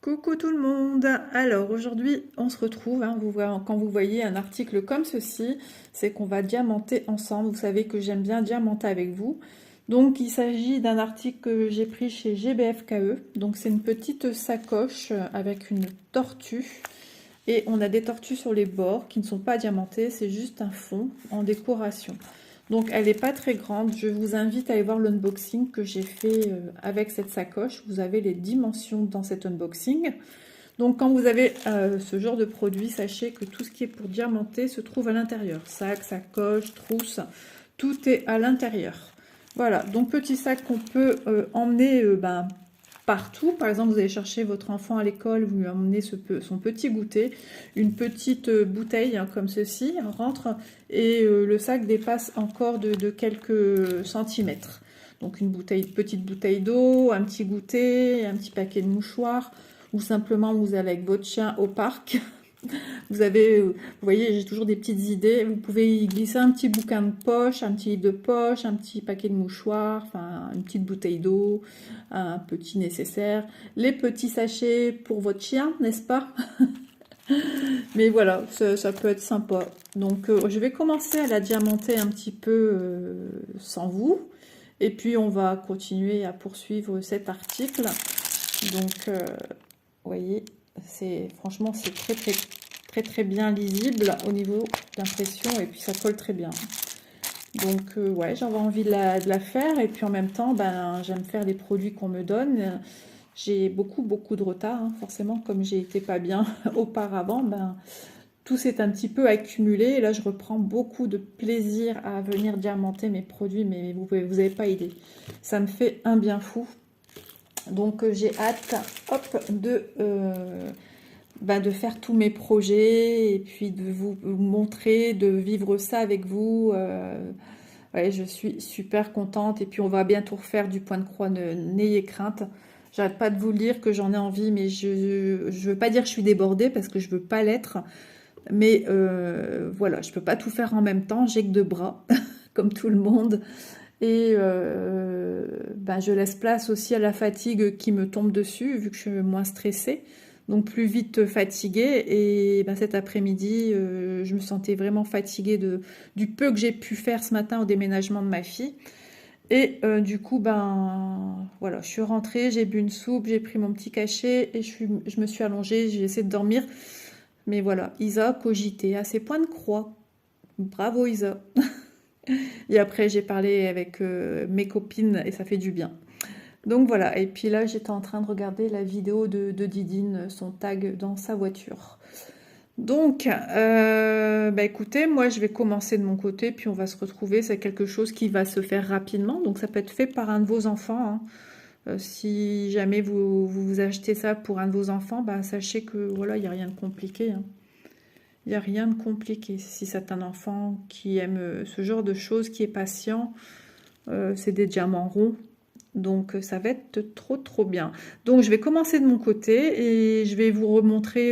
Coucou tout le monde! Alors aujourd'hui on se retrouve, quand vous voyez un article comme ceci, c'est qu'on va diamanter ensemble. Vous savez que j'aime bien diamanter avec vous. Donc il s'agit d'un article que j'ai pris chez GBFKE. Donc c'est une petite sacoche avec une tortue. Et on a des tortues sur les bords qui ne sont pas diamantées, c'est juste un fond en décoration. Donc elle n'est pas très grande, je vous invite à aller voir l'unboxing que j'ai fait avec cette sacoche. Vous avez les dimensions dans cet unboxing. Donc quand vous avez ce genre de produit, sachez que tout ce qui est pour diamanter se trouve à l'intérieur. Sac, sacoche, trousse, tout est à l'intérieur. Voilà, donc petit sac qu'on peut emmener partout. Par exemple, vous allez chercher votre enfant à l'école, vous lui emmenez son petit goûter, une petite bouteille comme ceci, rentre et le sac dépasse encore de quelques centimètres. Donc une petite bouteille d'eau, un petit goûter, un petit paquet de mouchoirs, ou simplement vous allez avec votre chien au parc. Vous voyez, j'ai toujours des petites idées. Vous pouvez y glisser un petit bouquin de poche, un petit livre de poche, un petit paquet de mouchoirs, enfin une petite bouteille d'eau, un petit nécessaire, les petits sachets pour votre chien, n'est-ce pas? Mais voilà, ça peut être sympa. Donc je vais commencer à la diamanter un petit peu sans vous. Et puis on va continuer à poursuivre cet article. Donc vous voyez, franchement c'est très bien lisible au niveau d'impression et puis ça colle très bien. Donc ouais, j'avais envie de la faire et puis en même temps, j'aime faire les produits qu'on me donne. J'ai beaucoup de retard, forcément, comme j'ai été pas bien auparavant, tout s'est un petit peu accumulé et là je reprends beaucoup de plaisir à venir diamanter mes produits, mais vous n'avez pas idée. Ça me fait un bien fou. Donc j'ai hâte, hop, de faire tous mes projets et puis de vous montrer, de vivre ça avec vous. Ouais, je suis super contente et puis on va bientôt refaire du point de croix, n'ayez crainte. J'arrête pas de vous le dire que j'en ai envie, mais je veux pas dire que je suis débordée parce que je veux pas l'être. Mais voilà, je peux pas tout faire en même temps, j'ai que deux bras, comme tout le monde. Et je laisse place aussi à la fatigue qui me tombe dessus, vu que je suis moins stressée, donc plus vite fatiguée. Et cet après-midi, je me sentais vraiment fatiguée du peu que j'ai pu faire ce matin au déménagement de ma fille. Et du coup, voilà, je suis rentrée, j'ai bu une soupe, j'ai pris mon petit cachet et je me suis allongée, j'ai essayé de dormir. Mais voilà, Isa a cogité à ses points de croix. Bravo Isa. Et après, j'ai parlé avec mes copines et ça fait du bien. Donc voilà, et puis là, j'étais en train de regarder la vidéo de Didine, son tag dans sa voiture. Donc, écoutez, moi, je vais commencer de mon côté, puis on va se retrouver. C'est quelque chose qui va se faire rapidement, donc ça peut être fait par un de vos enfants. Si jamais vous achetez ça pour un de vos enfants, sachez que voilà, il n'y a rien de compliqué. Il n'y a rien de compliqué. Si c'est un enfant qui aime ce genre de choses, qui est patient, c'est des diamants ronds. Donc ça va être trop bien. Donc je vais commencer de mon côté et je vais vous remontrer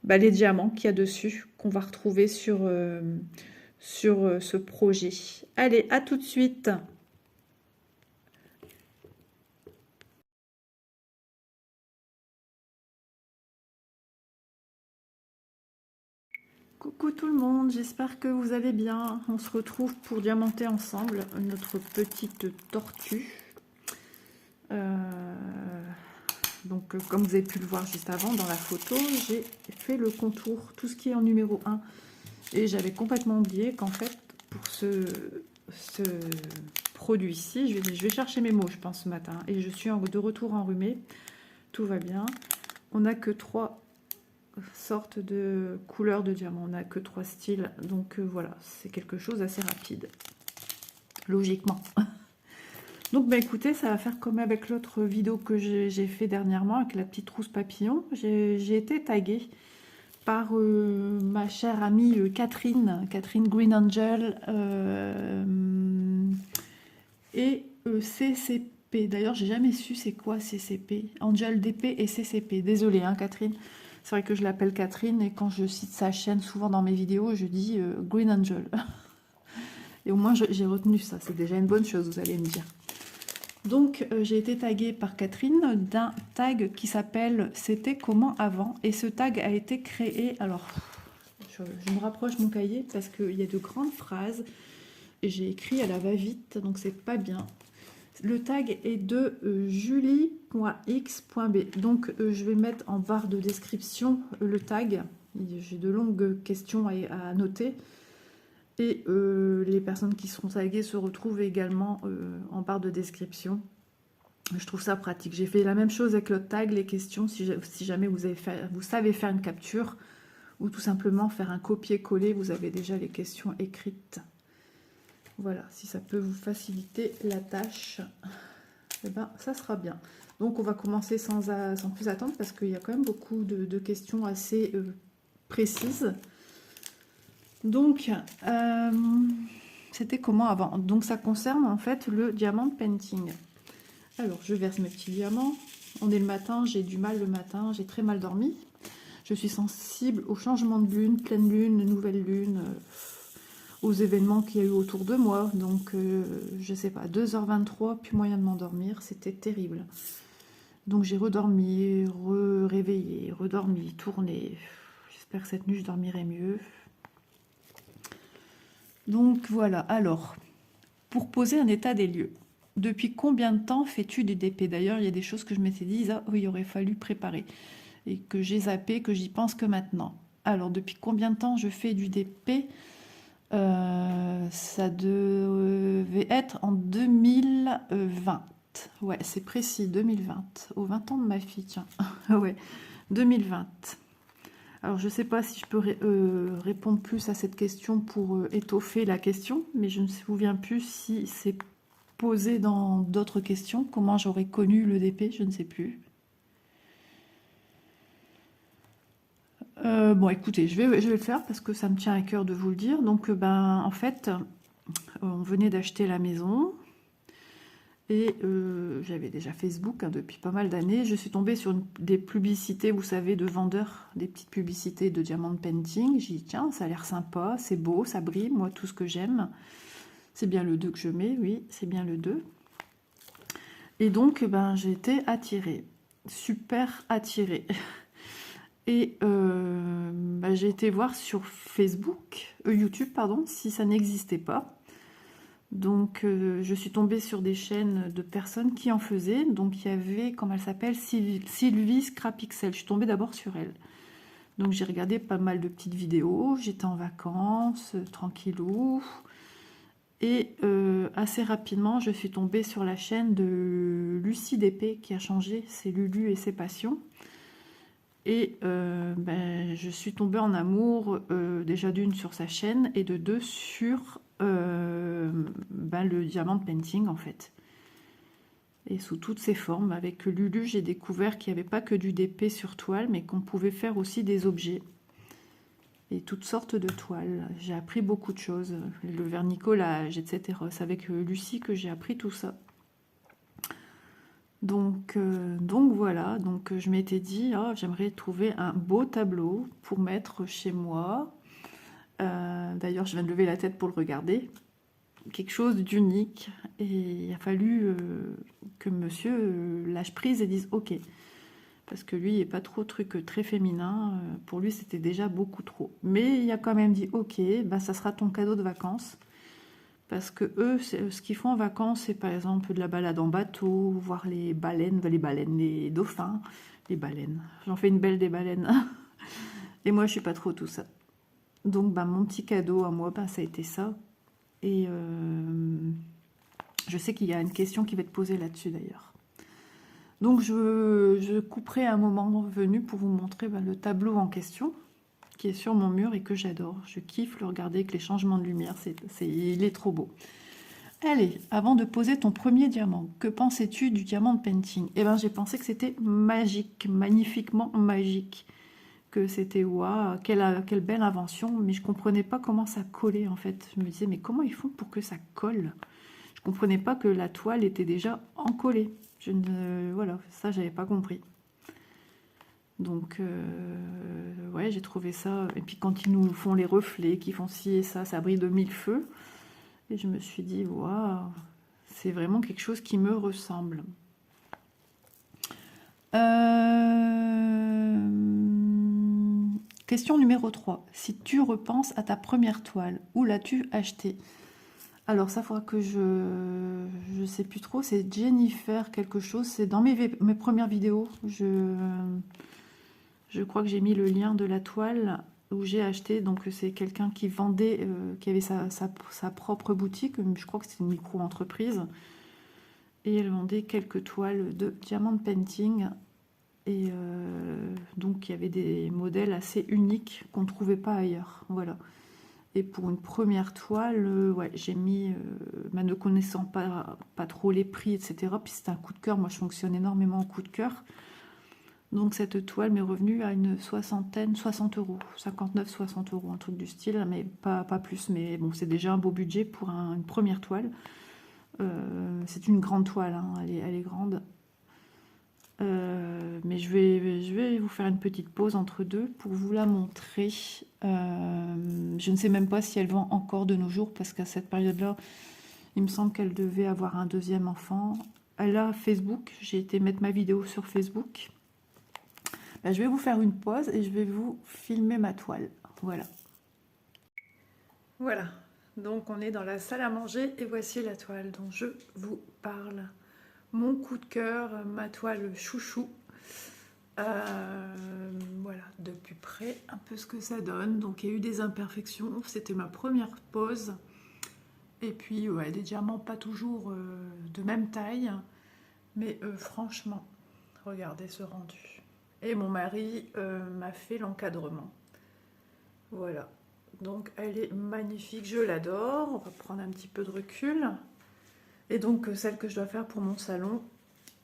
les diamants qu'il y a dessus, qu'on va retrouver sur ce projet. Allez, à tout de suite. Coucou tout le monde, j'espère que vous allez bien. On se retrouve pour diamanter ensemble notre petite tortue. Donc comme vous avez pu le voir juste avant dans la photo, j'ai fait le contour, tout ce qui est en numéro 1. Et j'avais complètement oublié qu'en fait, pour ce produit-ci, je vais chercher mes mots, je pense, ce matin. Et je suis de retour enrhumée. Tout va bien. On n'a que 3 sortes de couleurs de diamants. On n'a que 3 styles. Donc voilà, c'est quelque chose d'assez rapide. Logiquement. Donc écoutez, ça va faire comme avec l'autre vidéo que j'ai fait dernièrement avec la petite trousse papillon. J'ai été taguée par ma chère amie Catherine Green Angel et CCP. D'ailleurs, j'ai jamais su c'est quoi CCP. Angel DP et CCP. Désolée, Catherine. C'est vrai que je l'appelle Catherine et quand je cite sa chaîne souvent dans mes vidéos, je dis Green Angel. Et au moins, j'ai retenu ça. C'est déjà une bonne chose, vous allez me dire. Donc j'ai été taguée par Catherine d'un tag qui s'appelle C'était comment avant, et ce tag a été créé, alors je me rapproche mon cahier parce qu'il y a de grandes phrases et j'ai écrit à la va-vite, donc c'est pas bien. Le tag est de julie.x.b, donc je vais mettre en barre de description le tag. J'ai de longues questions à noter. Et les personnes qui seront taguées se retrouvent également en barre de description. Je trouve ça pratique. J'ai fait la même chose avec le tag, les questions, si jamais vous savez faire une capture ou tout simplement faire un copier-coller, vous avez déjà les questions écrites. Voilà, si ça peut vous faciliter la tâche, eh ben, ça sera bien. Donc on va commencer sans plus attendre parce qu'il y a quand même beaucoup de questions assez précises. Donc, c'était comment avant? Donc, ça concerne en fait le diamant painting. Alors, je verse mes petits diamants. On est le matin, j'ai du mal le matin, j'ai très mal dormi. Je suis sensible au changement de lune, pleine lune, nouvelle lune, aux événements qu'il y a eu autour de moi. Donc, je sais pas, 2h23, plus moyen de m'endormir, c'était terrible. Donc, j'ai redormi, réveillé, redormi, tourné. J'espère que cette nuit, je dormirai mieux. Donc voilà, alors, pour poser un état des lieux, depuis combien de temps fais-tu du DP? D'ailleurs, il y a des choses que je m'étais dit, ah, oui, il aurait fallu préparer, et que j'ai zappé, que j'y pense que maintenant. Alors, depuis combien de temps je fais du DP? Ça devait être en 2020. Ouais, c'est précis, 2020. Aux 20 ans de ma fille, tiens. Ouais, 2020. Alors, je ne sais pas si je peux répondre plus à cette question pour étoffer la question, mais je ne me souviens plus si c'est posé dans d'autres questions. Comment j'aurais connu le DP, je ne sais plus. Bon, écoutez, je vais le faire parce que ça me tient à cœur de vous le dire. Donc, en fait, on venait d'acheter la maison. Et j'avais déjà Facebook depuis pas mal d'années. Je suis tombée sur des publicités, vous savez, de vendeurs, des petites publicités de diamant painting. J'ai dit, tiens, ça a l'air sympa, c'est beau, ça brille, moi, tout ce que j'aime. C'est bien le 2 que je mets, oui, c'est bien le 2. Et donc, j'ai été attirée, super attirée. Et j'ai été voir sur Facebook, YouTube, pardon, si ça n'existait pas. Donc, je suis tombée sur des chaînes de personnes qui en faisaient. Donc, il y avait, comment elle s'appelle, Sylvie Scrapixel. Je suis tombée d'abord sur elle. Donc, j'ai regardé pas mal de petites vidéos. J'étais en vacances, tranquillou. Et assez rapidement, je suis tombée sur la chaîne de Lucie DP qui a changé. C'est Lulu et ses passions. Et je suis tombée en amour déjà d'une sur sa chaîne et de deux sur le diamant painting en fait. Et sous toutes ses formes. Avec Lulu, j'ai découvert qu'il n'y avait pas que du DP sur toile, mais qu'on pouvait faire aussi des objets. Et toutes sortes de toiles. J'ai appris beaucoup de choses. Le vernicolage, etc. C'est avec Lucie que j'ai appris tout ça. Donc voilà, donc je m'étais dit, oh, j'aimerais trouver un beau tableau pour mettre chez moi. D'ailleurs, je viens de lever la tête pour le regarder. Quelque chose d'unique. Et il a fallu que monsieur lâche prise et dise ok. Parce que lui, il n'est pas trop truc très féminin. Pour lui, c'était déjà beaucoup trop. Mais il a quand même dit ok, ça sera ton cadeau de vacances. Parce que eux, ce qu'ils font en vacances, c'est par exemple de la balade en bateau, voir les baleines, les dauphins, les baleines. J'en fais une belle des baleines. Et moi, je suis pas trop tout ça. Donc, mon petit cadeau à moi, ça a été ça. Et je sais qu'il y a une question qui va être posée là-dessus d'ailleurs. Donc, je couperai un moment venu pour vous montrer le tableau en question qui est sur mon mur et que j'adore. Je kiffe le regarder avec les changements de lumière, il est trop beau. Allez, avant de poser ton premier diamant, que pensais-tu du diamant painting? Eh bien, j'ai pensé que c'était magique, magnifiquement magique. Que c'était, waouh, quelle belle invention, mais je comprenais pas comment ça collait en fait. Je me disais, mais comment ils font pour que ça colle? Je comprenais pas que la toile était déjà encollée. Voilà, ça, j'avais pas compris. Donc, ouais, j'ai trouvé ça. Et puis quand ils nous font les reflets, qu'ils font ci et ça brille de mille feux. Et je me suis dit, waouh, C'est vraiment quelque chose qui me ressemble. Question numéro 3. Si tu repenses à ta première toile, où l'as-tu achetée? Alors ça faudra que je sais plus trop, c'est Jennifer quelque chose, c'est dans mes premières vidéos, je crois que j'ai mis le lien de la toile où j'ai acheté, donc c'est quelqu'un qui vendait, qui avait sa propre boutique, je crois que c'est une micro-entreprise, et elle vendait quelques toiles de diamond painting, et donc il y avait des modèles assez uniques qu'on ne trouvait pas ailleurs, voilà. Et pour une première toile, ouais, j'ai mis, ne connaissant pas trop les prix, etc. Puis c'était un coup de cœur, moi je fonctionne énormément en coup de cœur. Donc cette toile m'est revenue à une soixantaine, 60 euros, 59, 60 euros, un truc du style, mais pas plus. Mais bon, c'est déjà un beau budget pour une première toile. C'est une grande toile, hein, elle est grande. Mais je vais vous faire une petite pause entre deux pour vous la montrer. Je ne sais même pas si elle vend encore de nos jours, parce qu'à cette période-là, il me semble qu'elle devait avoir un deuxième enfant. Elle a Facebook, j'ai été mettre ma vidéo sur Facebook. Ben, je vais vous faire une pause et je vais vous filmer ma toile. Voilà. Voilà, donc on est dans la salle à manger et voici la toile dont je vous parle. Mon coup de cœur, ma toile chouchou. Voilà, de plus près, un peu ce que ça donne. Donc il y a eu des imperfections, c'était ma première pose. Et puis, ouais, des diamants pas toujours de même taille. Mais franchement, regardez ce rendu. Et mon mari m'a fait l'encadrement. Voilà, donc elle est magnifique, je l'adore. On va prendre un petit peu de recul. Et donc celle que je dois faire pour mon salon,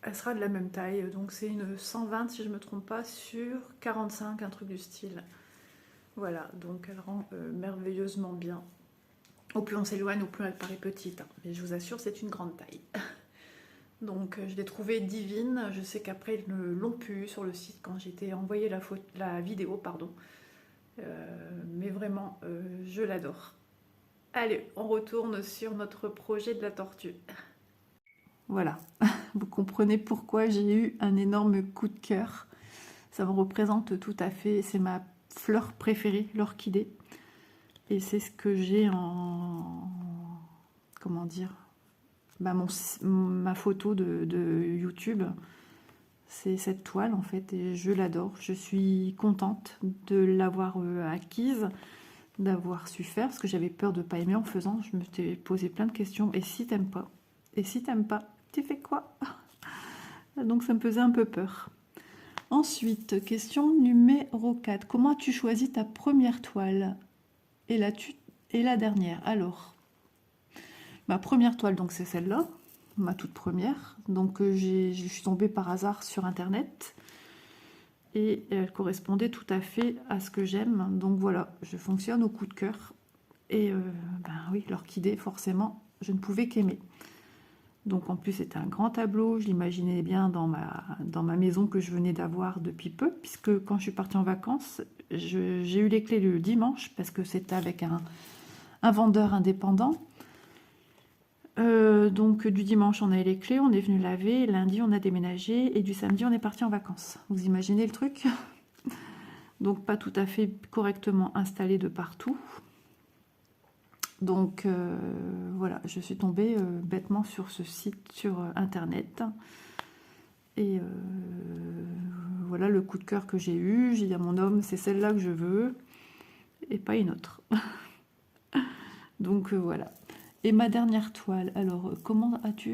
elle sera de la même taille, donc c'est une 120 si je ne me trompe pas, sur 45, un truc du style. Voilà, donc elle rend merveilleusement bien. Au plus on s'éloigne, au plus elle paraît petite, hein. Mais je vous assure, c'est une grande taille. Donc je l'ai trouvée divine. Je sais qu'après ils ne l'ont plus sur le site quand j'ai été envoyé la vidéo, pardon. Mais vraiment, je l'adore. Allez, on retourne sur notre projet de la tortue. Voilà, vous comprenez pourquoi j'ai eu un énorme coup de cœur. Ça me représente tout à fait, c'est ma fleur préférée, l'orchidée. Et c'est ce que j'ai en... comment dire, bah ma photo de YouTube. C'est cette toile en fait, et je l'adore. Je suis contente de l'avoir acquise, d'avoir su faire, parce que j'avais peur de ne pas aimer en faisant. Je me suis posé plein de questions. Et si t'aimes pas? Et si t'aimes pas, tu fais quoi? Donc ça me faisait un peu peur. Ensuite, question numéro 4. Comment as-tu choisi ta première toile et la dernière? Alors, ma première toile, donc c'est celle-là, ma toute première. Donc je suis tombée par hasard sur Internet. Et elle correspondait tout à fait à ce que j'aime. Donc voilà, je fonctionne au coup de cœur. Et ben oui, l'orchidée, forcément, je ne pouvais qu'aimer. Donc en plus, c'était un grand tableau. Je l'imaginais bien dans ma maison que je venais d'avoir depuis peu, puisque quand je suis partie en vacances, j'ai eu les clés le dimanche, parce que c'était avec un vendeur indépendant. Donc du dimanche, on a eu les clés, on est venu laver. Lundi, on a déménagé. Et du samedi, on est parti en vacances. Vous imaginez le truc? Donc pas tout à fait correctement installé de partout. Donc voilà, je suis tombée bêtement sur ce site sur Internet. Et voilà le coup de cœur que j'ai eu. J'ai dit à mon homme, c'est celle-là que je veux et pas une autre. Donc voilà. Et ma dernière toile, alors comment as-tu...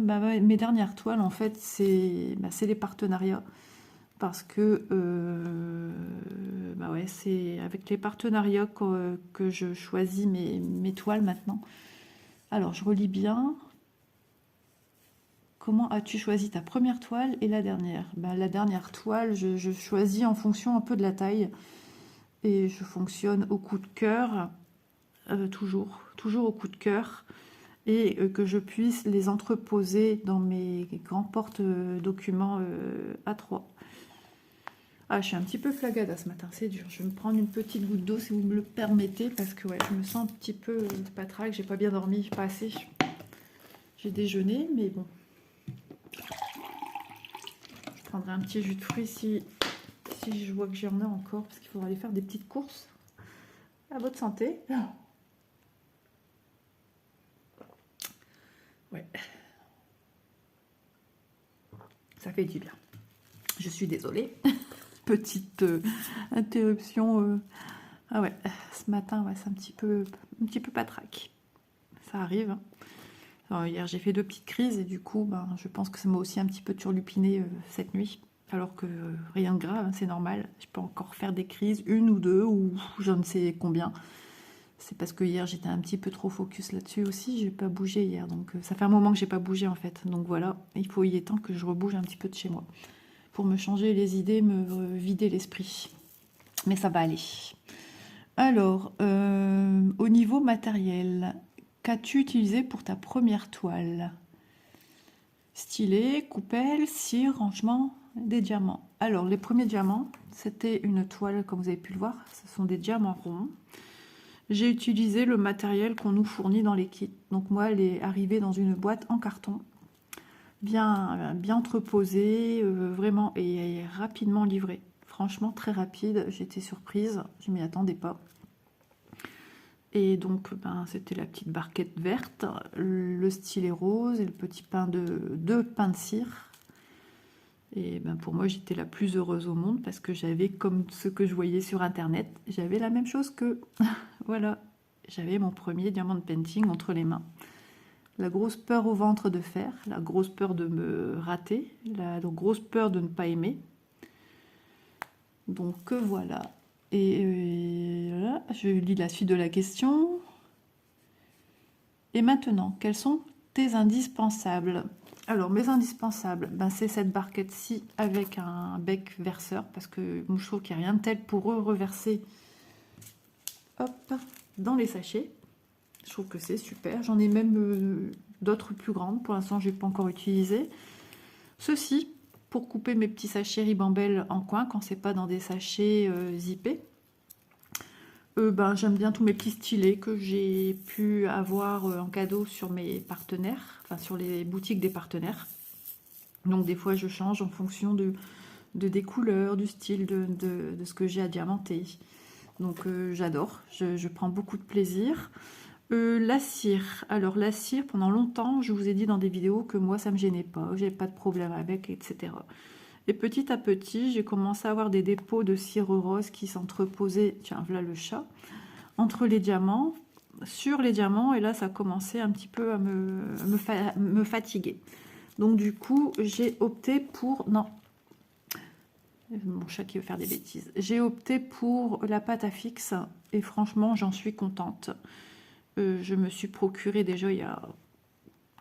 mes dernières toiles, en fait, c'est les partenariats. Parce que ouais, c'est avec les partenariats que je choisis mes toiles maintenant. Alors, je relis bien. Comment as-tu choisi ta première toile et la dernière? La dernière toile, je choisis en fonction un peu de la taille. Et je fonctionne au coup de cœur, toujours au coup de cœur. Et que je puisse les entreposer dans mes grands porte-documents A3. Ah, je suis un petit peu flagada ce matin, c'est dur. Je vais me prendre une petite goutte d'eau si vous me le permettez, parce que ouais, je me sens un petit peu patraque, j'ai pas bien dormi, pas assez. j'ai déjeuné, mais bon. Je prendrai un petit jus de fruits si je vois que j'en ai encore, parce qu'il faudra aller faire des petites courses. À votre santé. Ouais. Ça fait du bien. Je suis désolée. Petite interruption. Ah ouais, ce matin, ouais, c'est un petit peu patraque. Ça arrive. Hein. Alors, hier, j'ai fait 2 petites crises et du coup, ben, je pense que ça m'a aussi un petit peu turlupiné cette nuit. Alors que rien de grave, hein, c'est normal. Je peux encore faire des crises, 1 ou 2 ou je ne sais combien. C'est parce que hier, j'étais un petit peu trop focus là-dessus aussi. Je n'ai pas bougé hier. Donc, ça fait un moment que j'ai pas bougé en fait. Donc voilà, il est temps que je rebouge un petit peu de chez moi. Pour me changer les idées, me vider l'esprit. Mais ça va aller. Alors, au niveau matériel, qu'as-tu utilisé pour ta première toile? Stylet, coupelle, cire, rangement, des diamants. Alors, les premiers diamants, c'était une toile, comme vous avez pu le voir, ce sont des diamants ronds. J'ai utilisé le matériel qu'on nous fournit dans les kits. Donc moi, elle est arrivée dans une boîte en carton, bien entreposée, vraiment, et rapidement livrée. Franchement, très rapide, j'étais surprise, je m'y attendais pas. Et donc, ben, c'était la petite barquette verte, le stylet rose et le petit pain deux pains de cire. Et ben, pour moi, j'étais la plus heureuse au monde parce que j'avais, comme ce que je voyais sur Internet, j'avais la même chose que... voilà, j'avais mon premier diamant de painting entre les mains. La grosse peur au ventre de faire, la grosse peur de me rater, la grosse peur de ne pas aimer. Donc voilà. Et voilà, je lis la suite de la question. Et maintenant, quels sont tes indispensables? Alors, mes indispensables, ben, c'est cette barquette-ci avec un bec verseur, parce que je trouve qu'il n'y a rien de tel pour reverser hop, dans les sachets. Je trouve que c'est super. J'en ai même d'autres plus grandes. Pour l'instant, je n'ai pas encore utilisé. Ceci, pour couper mes petits sachets ribambelle en coin, quand c'est pas dans des sachets zippés. Ben, j'aime bien tous mes petits stylets que j'ai pu avoir en cadeau sur mes partenaires, enfin sur les boutiques des partenaires. Donc des fois je change en fonction des couleurs, du style, de ce que j'ai à diamanter. Donc j'adore, je prends beaucoup de plaisir. La cire, alors la cire pendant longtemps je vous ai dit dans des vidéos que moi ça me gênait pas, j'avais pas de problème avec, etc. Et petit à petit, j'ai commencé à avoir des dépôts de cire rose qui s'entreposaient, tiens, voilà le chat, entre les diamants, sur les diamants, et là, ça commençait un petit peu à me fatiguer. Donc, du coup, j'ai opté pour... Non, mon chat qui veut faire des bêtises. J'ai opté pour la pâte à fixe, et franchement, j'en suis contente. Je me suis procuré déjà il y a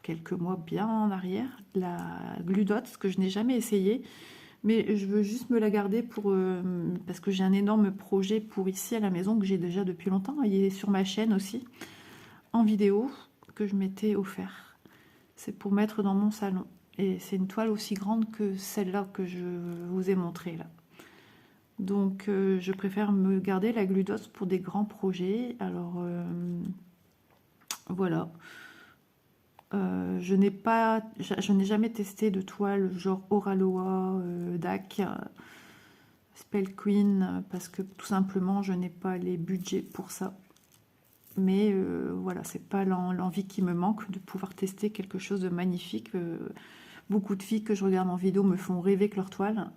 quelques mois bien en arrière la Glue Dots que je n'ai jamais essayé. Mais je veux juste me la garder pour parce que j'ai un énorme projet pour ici à la maison que j'ai déjà depuis longtemps. Il est sur ma chaîne aussi, en vidéo, que je m'étais offert. C'est pour mettre dans mon salon. Et c'est une toile aussi grande que celle-là que je vous ai montrée là. Donc je préfère me garder la Glue Dots pour des grands projets. Alors voilà. Je n'ai jamais testé de toile genre Oraloa, DAC, Spell Queen, parce que tout simplement je n'ai pas les budgets pour ça. Mais voilà, c'est pas l'envie qui me manque de pouvoir tester quelque chose de magnifique. Beaucoup de filles que je regarde en vidéo me font rêver avec leur toile.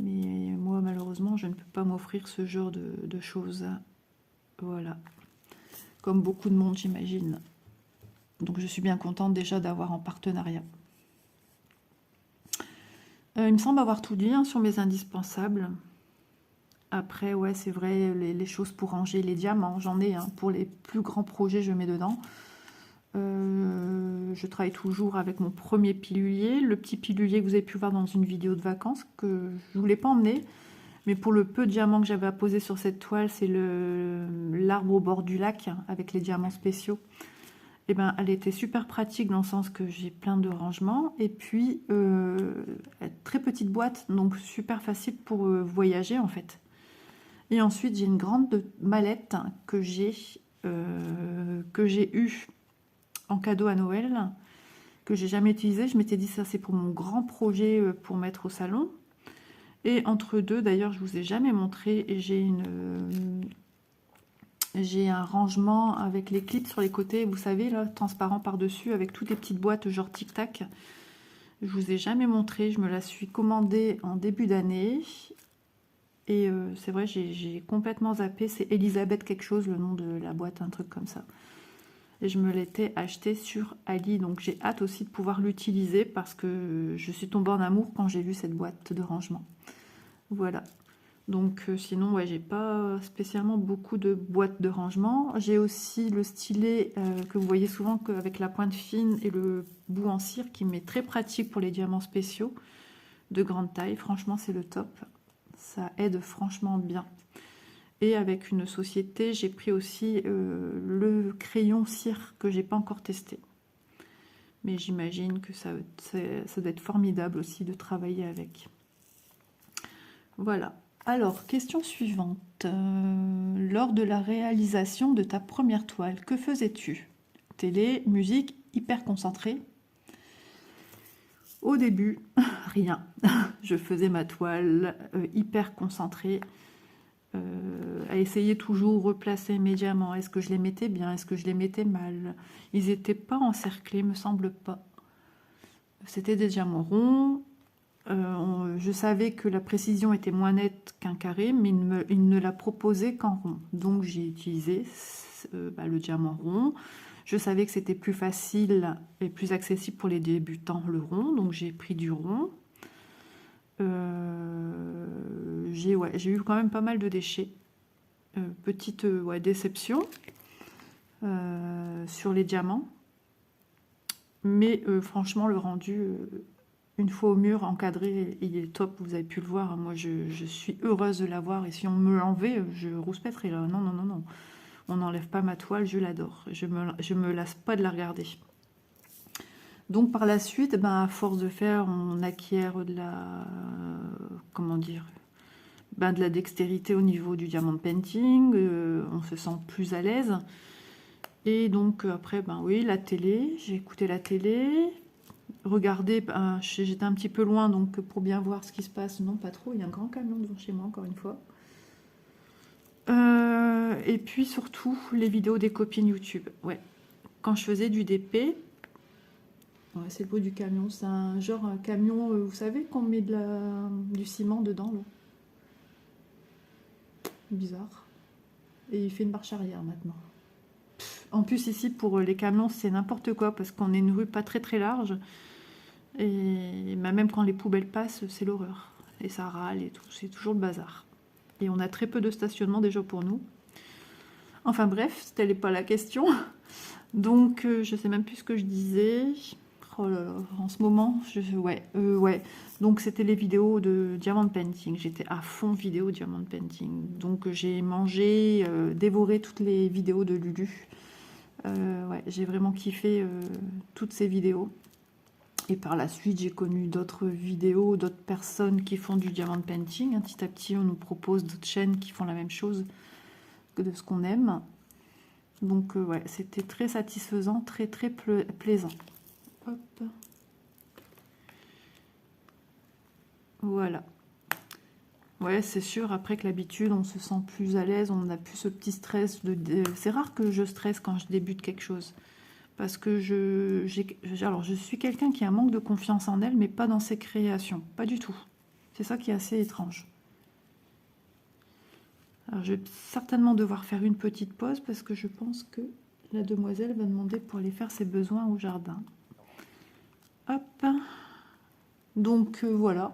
Mais moi, malheureusement, je ne peux pas m'offrir ce genre de choses. Voilà. Comme beaucoup de monde, j'imagine. Donc je suis bien contente déjà d'avoir en partenariat. Il me semble avoir tout dit hein, sur mes indispensables. Après, ouais, c'est vrai, les choses pour ranger les diamants, j'en ai. Hein, pour les plus grands projets, je mets dedans. Je travaille toujours avec mon premier pilulier. Le petit pilulier que vous avez pu voir dans une vidéo de vacances, que je ne voulais pas emmener. Mais pour le peu de diamants que j'avais à poser sur cette toile, c'est l'arbre au bord du lac, hein, avec les diamants spéciaux. Et ben, elle était super pratique dans le sens que j'ai plein de rangements. Et puis, très petite boîte, donc super facile pour voyager en fait. Et ensuite, j'ai une grande mallette que j'ai eue en cadeau à Noël. que j'ai jamais utilisé. Je m'étais dit ça c'est pour mon grand projet pour mettre au salon. Et entre deux, d'ailleurs je vous ai jamais montré, j'ai un rangement avec les clips sur les côtés, vous savez là, transparent par dessus, avec toutes les petites boîtes genre tic tac. Je vous ai jamais montré, je me la suis commandée en début d'année. Et c'est vrai, j'ai complètement zappé, c'est Elisabeth quelque chose, le nom de la boîte, un truc comme ça. Et je me l'étais acheté sur Ali, donc j'ai hâte aussi de pouvoir l'utiliser parce que je suis tombée en amour quand j'ai vu cette boîte de rangement. Voilà. Donc sinon, ouais, j'ai pas spécialement beaucoup de boîtes de rangement. J'ai aussi le stylet que vous voyez souvent avec la pointe fine et le bout en cire qui m'est très pratique pour les diamants spéciaux de grande taille. Franchement, c'est le top. Ça aide franchement bien. Et avec une société, j'ai pris aussi le crayon cire que j'ai pas encore testé. Mais j'imagine que ça doit être formidable aussi de travailler avec. Voilà. Alors, question suivante. Lors de la réalisation de ta première toile, que faisais-tu? Télé, musique, hyper concentré? Au début, rien. Je faisais ma toile hyper concentrée. À essayer toujours replacer mes diamants. Est-ce que je les mettais bien? Est-ce que je les mettais mal? Ils n'étaient pas encerclés, me semble pas. C'était des diamants ronds. Je savais que la précision était moins nette qu'un carré, mais il ne la proposait qu'en rond. Donc j'ai utilisé le diamant rond. Je savais que c'était plus facile et plus accessible pour les débutants, le rond. Donc j'ai pris du rond. J'ai eu quand même pas mal de déchets. Petite déception sur les diamants. Mais franchement, le rendu, une fois au mur, encadré, il est top. Vous avez pu le voir. Moi, je suis heureuse de l'avoir. Et si on me l'enlevait, je rouspèterais là. Non, non, non, non. On n'enlève pas ma toile, je l'adore. Je me lasse pas de la regarder. Donc par la suite, à force de faire, on acquiert de la... comment dire, de la dextérité au niveau du diamond painting. On se sent plus à l'aise. Et donc après, oui, la télé. J'ai écouté la télé. Regardez, j'étais un petit peu loin, donc pour bien voir ce qui se passe, non pas trop, il y a un grand camion devant chez moi, encore une fois. Et puis surtout, les vidéos des copines YouTube. Ouais. Quand je faisais du DP, ouais, c'est le bruit du camion, c'est un genre un camion, vous savez, qu'on met du ciment dedans, là. Bizarre. Et il fait une marche arrière maintenant. En plus, ici, pour les camions, c'est n'importe quoi, parce qu'on est une rue pas très très large. Et même quand les poubelles passent, c'est l'horreur. Et ça râle et tout, c'est toujours le bazar. Et on a très peu de stationnement déjà pour nous. Enfin bref, telle n'est pas la question. Donc je sais même plus ce que je disais. Oh là là, en ce moment, ouais. Donc c'était les vidéos de Diamond Painting. J'étais à fond vidéo Diamond Painting. Donc j'ai mangé, dévoré toutes les vidéos de Lulu. Ouais, j'ai vraiment kiffé toutes ces vidéos. Et par la suite, j'ai connu d'autres vidéos, d'autres personnes qui font du diamond painting. Petit à petit, on nous propose d'autres chaînes qui font la même chose que de ce qu'on aime. Donc, ouais, c'était très satisfaisant, très, très plaisant. Hop. Voilà. Ouais, c'est sûr, après que l'habitude, on se sent plus à l'aise, on n'a plus ce petit stress. C'est rare que je stresse quand je débute quelque chose. Parce que je suis quelqu'un qui a un manque de confiance en elle, mais pas dans ses créations. Pas du tout. C'est ça qui est assez étrange. Alors, je vais certainement devoir faire une petite pause parce que je pense que la demoiselle va demander pour aller faire ses besoins au jardin. Hop. Donc, voilà.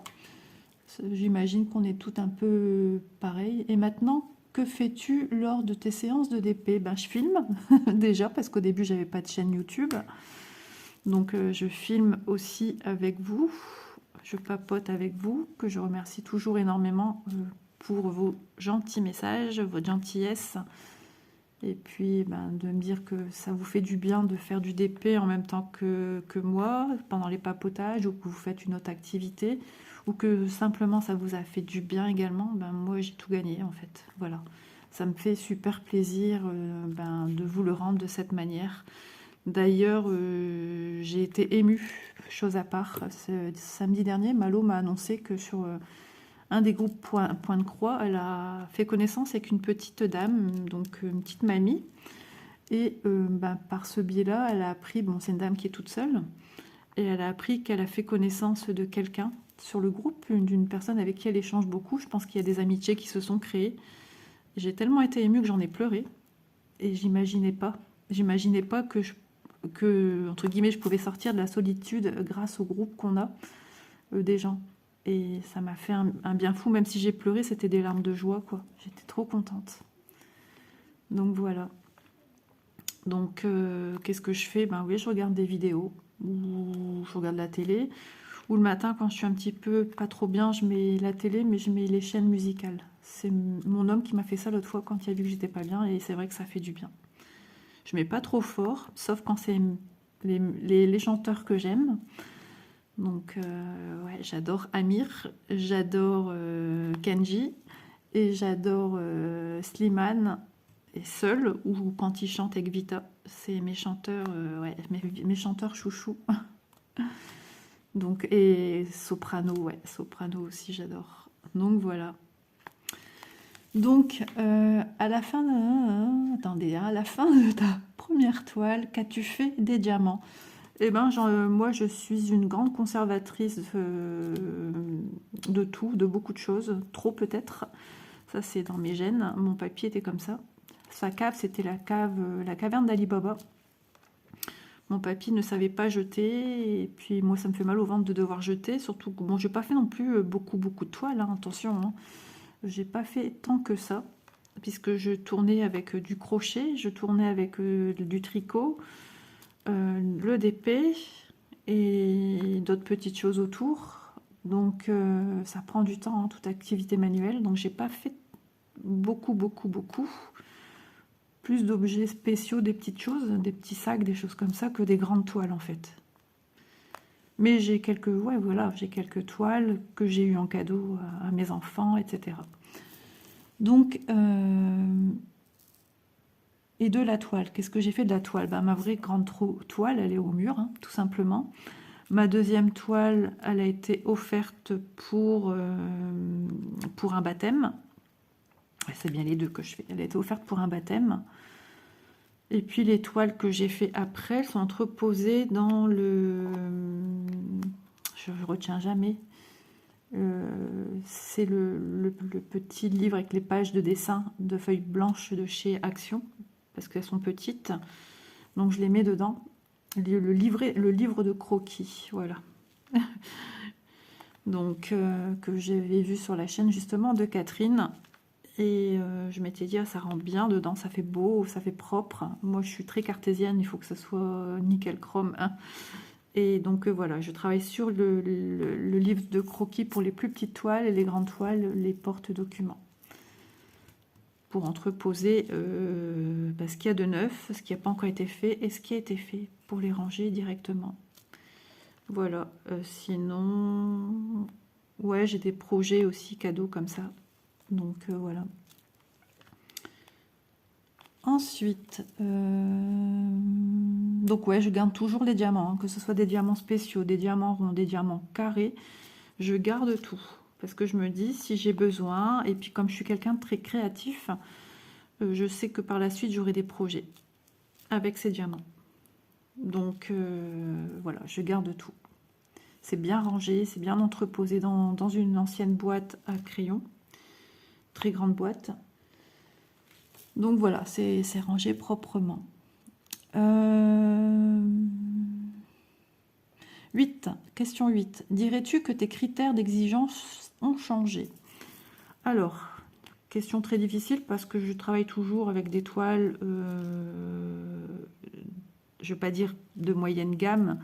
J'imagine qu'on est tout un peu pareil. Et maintenant, que fais-tu lors de tes séances de DP? Je filme déjà parce qu'au début j'avais pas de chaîne YouTube, donc je filme aussi avec vous, je papote avec vous, que je remercie toujours énormément pour vos gentils messages, votre gentillesse, et puis de me dire que ça vous fait du bien de faire du DP en même temps que moi pendant les papotages, ou que vous faites une autre activité, ou que simplement ça vous a fait du bien également. Moi j'ai tout gagné en fait, voilà. Ça me fait super plaisir de vous le rendre de cette manière. D'ailleurs, j'ai été émue, chose à part, samedi dernier, Malo m'a annoncé que sur un des groupes Point de Croix, elle a fait connaissance avec une petite dame, donc une petite mamie. Et par ce biais-là, elle a appris, bon, c'est une dame qui est toute seule, et elle a appris qu'elle a fait connaissance de quelqu'un sur le groupe, d'une personne avec qui elle échange beaucoup. Je pense qu'il y a des amitiés qui se sont créées. J'ai tellement été émue que j'en ai pleuré, et j'imaginais pas que, entre guillemets, je pouvais sortir de la solitude grâce au groupe qu'on a, des gens. Et ça m'a fait un bien fou, même si j'ai pleuré, c'était des larmes de joie, quoi. J'étais trop contente. Donc voilà. Donc, qu'est-ce que je fais? Ben oui, je regarde des vidéos, ou je regarde la télé, ou le matin, quand je suis un petit peu pas trop bien, je mets la télé, mais je mets les chaînes musicales. C'est mon homme qui m'a fait ça l'autre fois quand il a vu que j'étais pas bien, et c'est vrai que ça fait du bien. Je mets pas trop fort, sauf quand c'est les chanteurs que j'aime. Donc, ouais, j'adore Amir, j'adore Kenji, et j'adore Slimane, et seul, ou quand il chante avec Vita. C'est mes chanteurs, ouais, mes chanteurs chouchous. Donc, et soprano, ouais, soprano aussi, j'adore. Donc voilà. Donc, à la fin attendez, hein, à la fin de ta première toile, qu'as-tu fait des diamants? Eh ben, moi, je suis une grande conservatrice de tout, de beaucoup de choses, trop peut-être. Ça, c'est dans mes gènes. Mon papy était comme ça. Sa cave, c'était la caverne d'Ali Baba. Mon papy ne savait pas jeter, et puis moi, ça me fait mal au ventre de devoir jeter. Surtout que, bon, j'ai pas fait non plus beaucoup de toiles, hein, attention, hein. J'ai pas fait tant que ça, puisque je tournais avec du crochet, je tournais avec du tricot, le DP et d'autres petites choses autour. Donc ça prend du temps, hein, toute activité manuelle. Donc j'ai pas fait beaucoup. Plus d'objets spéciaux, des petites choses, des petits sacs, des choses comme ça, que des grandes toiles en fait. Mais j'ai j'ai quelques toiles que j'ai eues en cadeau à mes enfants, etc. Donc, et de la toile, qu'est-ce que j'ai fait de la toile? Ma vraie grande toile, elle est au mur, hein, tout simplement. Ma deuxième toile, elle a été offerte pour un baptême. C'est bien les deux que je fais. Elle a été offerte pour un baptême. Et puis les toiles que j'ai fait après, elles sont entreposées dans le... Je ne retiens jamais. C'est le petit livre avec les pages de dessin de feuilles blanches de chez Action, parce qu'elles sont petites. Donc je les mets dedans. Le livre de croquis, voilà. Donc que j'avais vu sur la chaîne justement de Catherine. Et je m'étais dit, ah, ça rentre bien dedans, ça fait beau, ça fait propre. Moi, je suis très cartésienne, il faut que ça soit nickel chrome, hein. Et donc voilà, je travaille sur le livre de croquis pour les plus petites toiles, et les grandes toiles, les porte-documents. Pour entreposer ce qu'il y a de neuf, ce qui n'a pas encore été fait, et ce qui a été fait, pour les ranger directement. Voilà, sinon... Ouais, j'ai des projets aussi cadeaux comme ça. Donc voilà. Ensuite, donc ouais, je garde toujours les diamants, hein, que ce soit des diamants spéciaux, des diamants ronds, des diamants carrés, je garde tout. Parce que je me dis, si j'ai besoin, et puis comme je suis quelqu'un de très créatif, je sais que par la suite, j'aurai des projets avec ces diamants. Donc voilà, je garde tout. C'est bien rangé, c'est bien entreposé dans une ancienne boîte à crayons. Très grande boîte. Donc voilà, c'est rangé proprement. 8. Question 8. Dirais-tu que tes critères d'exigence ont changé? Alors, question très difficile parce que je travaille toujours avec des toiles, je ne vais pas dire de moyenne gamme.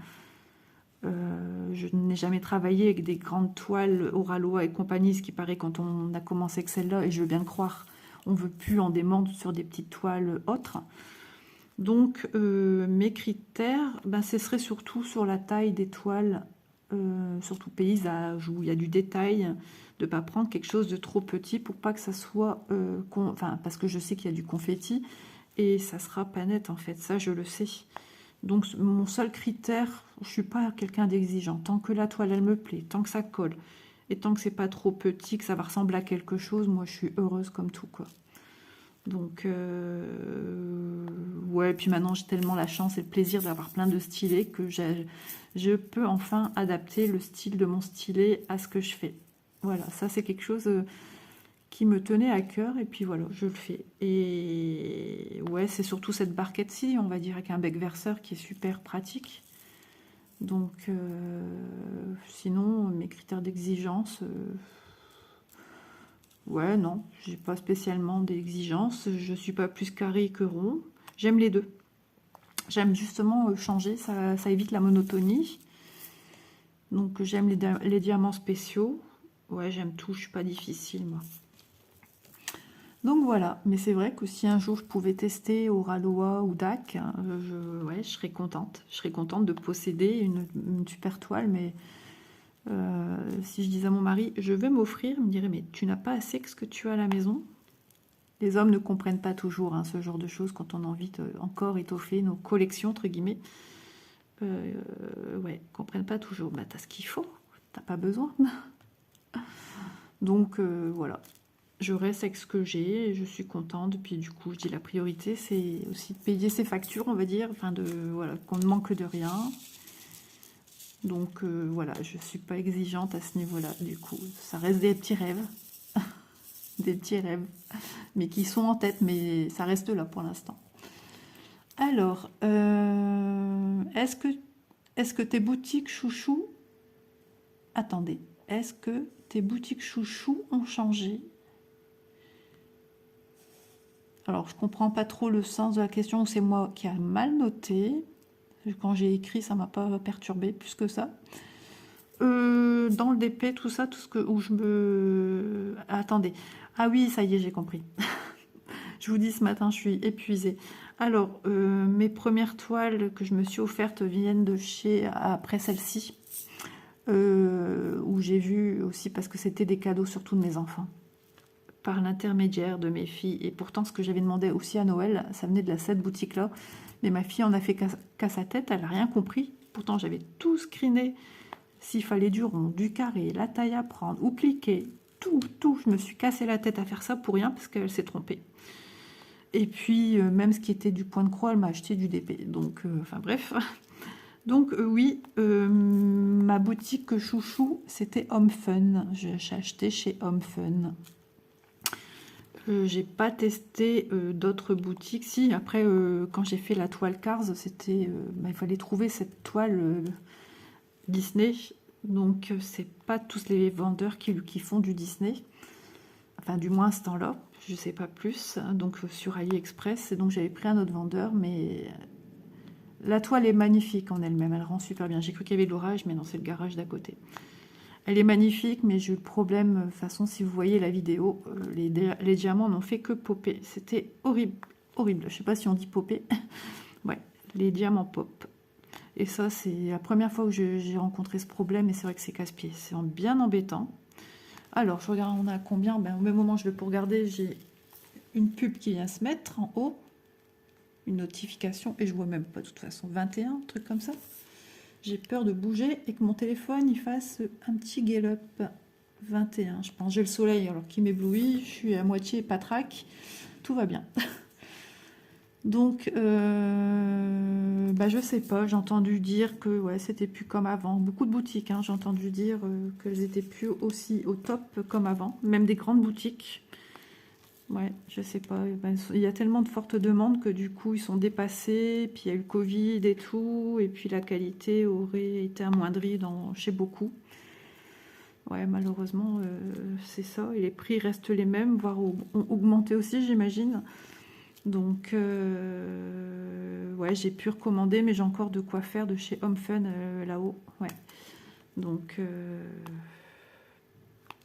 Je n'ai jamais travaillé avec des grandes toiles Oralois et compagnie, ce qui paraît quand on a commencé avec celle-là, et je veux bien le croire, on ne veut plus en démordre sur des petites toiles autres. Donc mes critères, ce serait surtout sur la taille des toiles, surtout paysage, où il y a du détail, de ne pas prendre quelque chose de trop petit pour pas que ça soit... parce que je sais qu'il y a du confetti, et ça sera pas net en fait, ça je le sais. Donc mon seul critère, je suis pas quelqu'un d'exigeant. Tant que la toile elle me plaît, tant que ça colle, et tant que c'est pas trop petit, que ça va ressembler à quelque chose, moi je suis heureuse comme tout quoi. Donc ouais, puis maintenant j'ai tellement la chance et le plaisir d'avoir plein de stylés que je peux enfin adapter le style de mon stylet à ce que je fais. Voilà, ça c'est quelque chose qui me tenait à cœur et puis voilà, je le fais. Et ouais, c'est surtout cette barquette-ci, on va dire, avec un bec verseur qui est super pratique. Donc sinon, mes critères d'exigence, ouais, non, j'ai pas spécialement d'exigence. Je suis pas plus carré que rond. J'aime les deux. J'aime justement changer, ça évite la monotonie. Donc j'aime les diamants spéciaux. Ouais, j'aime tout, je suis pas difficile moi. Donc voilà, mais c'est vrai que si un jour je pouvais tester Oraloa ou DAC, ouais, je serais contente. Je serais contente de posséder une super toile, mais si je disais à mon mari, je vais m'offrir, il me dirait, mais tu n'as pas assez que ce que tu as à la maison. Les hommes ne comprennent pas toujours hein, ce genre de choses quand on a envie de encore étoffer nos collections, entre guillemets. Ouais, ils comprennent pas toujours. Bah, t'as ce qu'il faut, t'as pas besoin. Donc voilà, je reste avec ce que j'ai, je suis contente. Puis du coup, je dis la priorité, c'est aussi de payer ses factures, on va dire, enfin de voilà, qu'on ne manque de rien. Donc voilà, je suis pas exigeante à ce niveau-là. Du coup, ça reste des petits rêves, des petits rêves, mais qui sont en tête, mais ça reste là pour l'instant. Alors, est-ce que tes boutiques chouchou... Attendez, est-ce que tes boutiques chouchou ont changé? Alors, je comprends pas trop le sens de la question, c'est moi qui a mal noté. Quand j'ai écrit, ça m'a pas perturbé plus que ça. Dans le DP, tout ça, tout ce que... Où je me... Attendez. Ah oui, ça y est, j'ai compris. Je vous dis, ce matin, je suis épuisée. Alors, mes premières toiles que je me suis offertes viennent de chez... Après celle-ci. Où j'ai vu aussi, parce que c'était des cadeaux surtout de mes enfants. Par l'intermédiaire de mes filles. Et pourtant, ce que j'avais demandé aussi à Noël, ça venait de cette boutique-là. Mais ma fille en a fait qu'à sa tête, elle n'a rien compris. Pourtant, j'avais tout screené. S'il fallait du rond, du carré, la taille à prendre, ou pliquer, tout. Je me suis cassé la tête à faire ça pour rien parce qu'elle s'est trompée. Et puis, même ce qui était du point de croix, elle m'a acheté du DP. Donc, enfin bref. Donc, oui, ma boutique chouchou, c'était Home Fun. J'ai acheté chez Home Fun. J'ai pas testé d'autres boutiques. Si, après, quand j'ai fait la toile Cars, c'était, il fallait trouver cette toile Disney. Donc, c'est pas tous les vendeurs qui font du Disney. Enfin, du moins, à ce temps-là. Je sais pas plus. Donc, sur AliExpress. Et donc, j'avais pris un autre vendeur. Mais la toile est magnifique en elle-même. Elle rend super bien. J'ai cru qu'il y avait de l'orage, mais non, c'est le garage d'à côté. Elle est magnifique, mais j'ai eu le problème, de toute façon, si vous voyez la vidéo, les diamants n'ont fait que popper. C'était horrible, horrible. Je sais pas si on dit popper. Ouais, les diamants pop. Et ça, c'est la première fois que j'ai rencontré ce problème, et c'est vrai que c'est casse-pied. C'est bien embêtant. Alors, je regarde, on a combien? Au même moment, je vais pour regarder, j'ai une pub qui vient se mettre en haut. Une notification, et je vois même pas, de toute façon, 21, un truc comme ça. J'ai peur de bouger et que mon téléphone il fasse un petit gallop. 21, je pense. J'ai le soleil alors qui m'éblouit. Je suis à moitié patraque. Tout va bien. Donc, je sais pas. J'ai entendu dire que ouais, c'était plus comme avant. Beaucoup de boutiques, hein, j'ai entendu dire qu'elles étaient plus aussi au top comme avant. Même des grandes boutiques. Ouais, je sais pas. Il y a tellement de fortes demandes que du coup, ils sont dépassés. Puis il y a eu le Covid et tout. Et puis la qualité aurait été amoindrie chez beaucoup. Ouais, malheureusement, c'est ça. Et les prix restent les mêmes, voire ont augmenté aussi, j'imagine. Donc, ouais, j'ai pu recommander, mais j'ai encore de quoi faire de chez Home Fun là-haut. Ouais. Donc,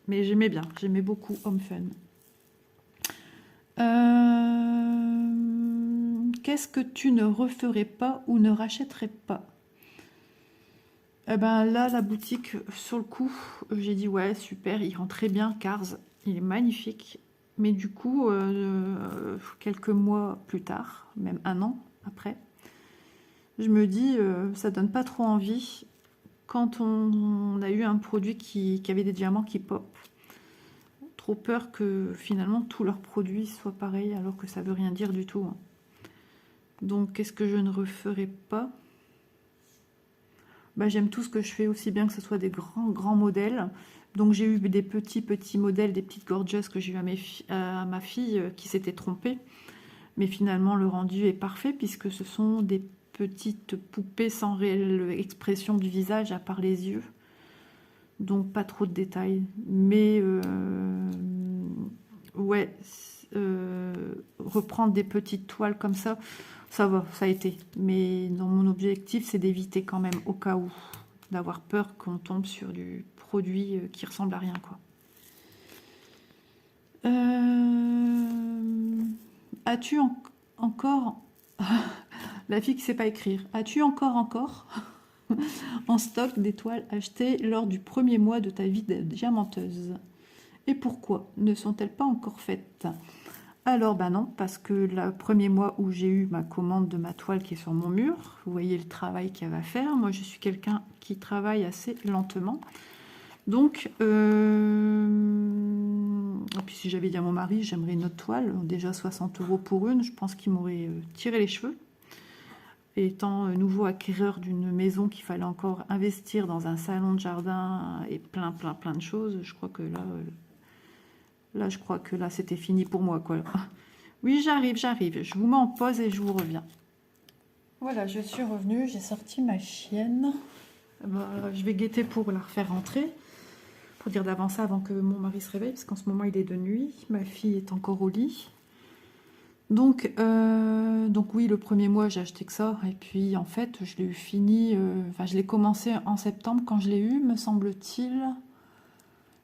mais j'aimais beaucoup Home Fun. Qu'est-ce que tu ne referais pas ou ne rachèterais pas? Eh ben là, la boutique, sur le coup, j'ai dit ouais, super, il rend très bien, Cars, il est magnifique. Mais du coup, quelques mois plus tard, même un an après, je me dis, ça donne pas trop envie quand on a eu un produit qui avait des diamants qui pop. Trop peur que finalement tous leurs produits soient pareils alors que ça veut rien dire du tout, hein. Donc qu'est-ce que je ne referai pas? Bah, j'aime tout ce que je fais, aussi bien que ce soit des grands modèles. Donc j'ai eu des petits modèles, des petites gorgeous que j'ai eu à ma fille qui s'était trompée. Mais finalement le rendu est parfait puisque ce sont des petites poupées sans réelle expression du visage à part les yeux. Donc pas trop de détails. Mais ouais, reprendre des petites toiles comme ça va, ça a été. Mais dans mon objectif, c'est d'éviter quand même, au cas où, d'avoir peur qu'on tombe sur du produit qui ressemble à rien, quoi. As-tu encore... La fille qui sait pas écrire. As-tu encore en stock des toiles achetées lors du premier mois de ta vie de diamanteuse? Et pourquoi ne sont-elles pas encore faites? Alors, ben non, parce que le premier mois où j'ai eu ma commande de ma toile qui est sur mon mur, vous voyez le travail qu'il y a à faire. Moi, je suis quelqu'un qui travaille assez lentement. Donc, et puis si j'avais dit à mon mari, j'aimerais une autre toile, déjà 60 € pour une, je pense qu'il m'aurait tiré les cheveux. Et étant nouveau acquéreur d'une maison qu'il fallait encore investir dans un salon de jardin et plein de choses, je crois que là, je crois que là, c'était fini pour moi, quoi. Oui, j'arrive. Je vous mets en pause et je vous reviens. Voilà, je suis revenue. J'ai sorti ma chienne. Je vais guetter pour la refaire rentrer. Pour dire d'avancer avant que mon mari se réveille, parce qu'en ce moment, il est de nuit. Ma fille est encore au lit. Donc oui, le premier mois, j'ai acheté que ça. Et puis, en fait, je l'ai eu fini... Enfin, je l'ai commencé en septembre quand je l'ai eu, me semble-t-il.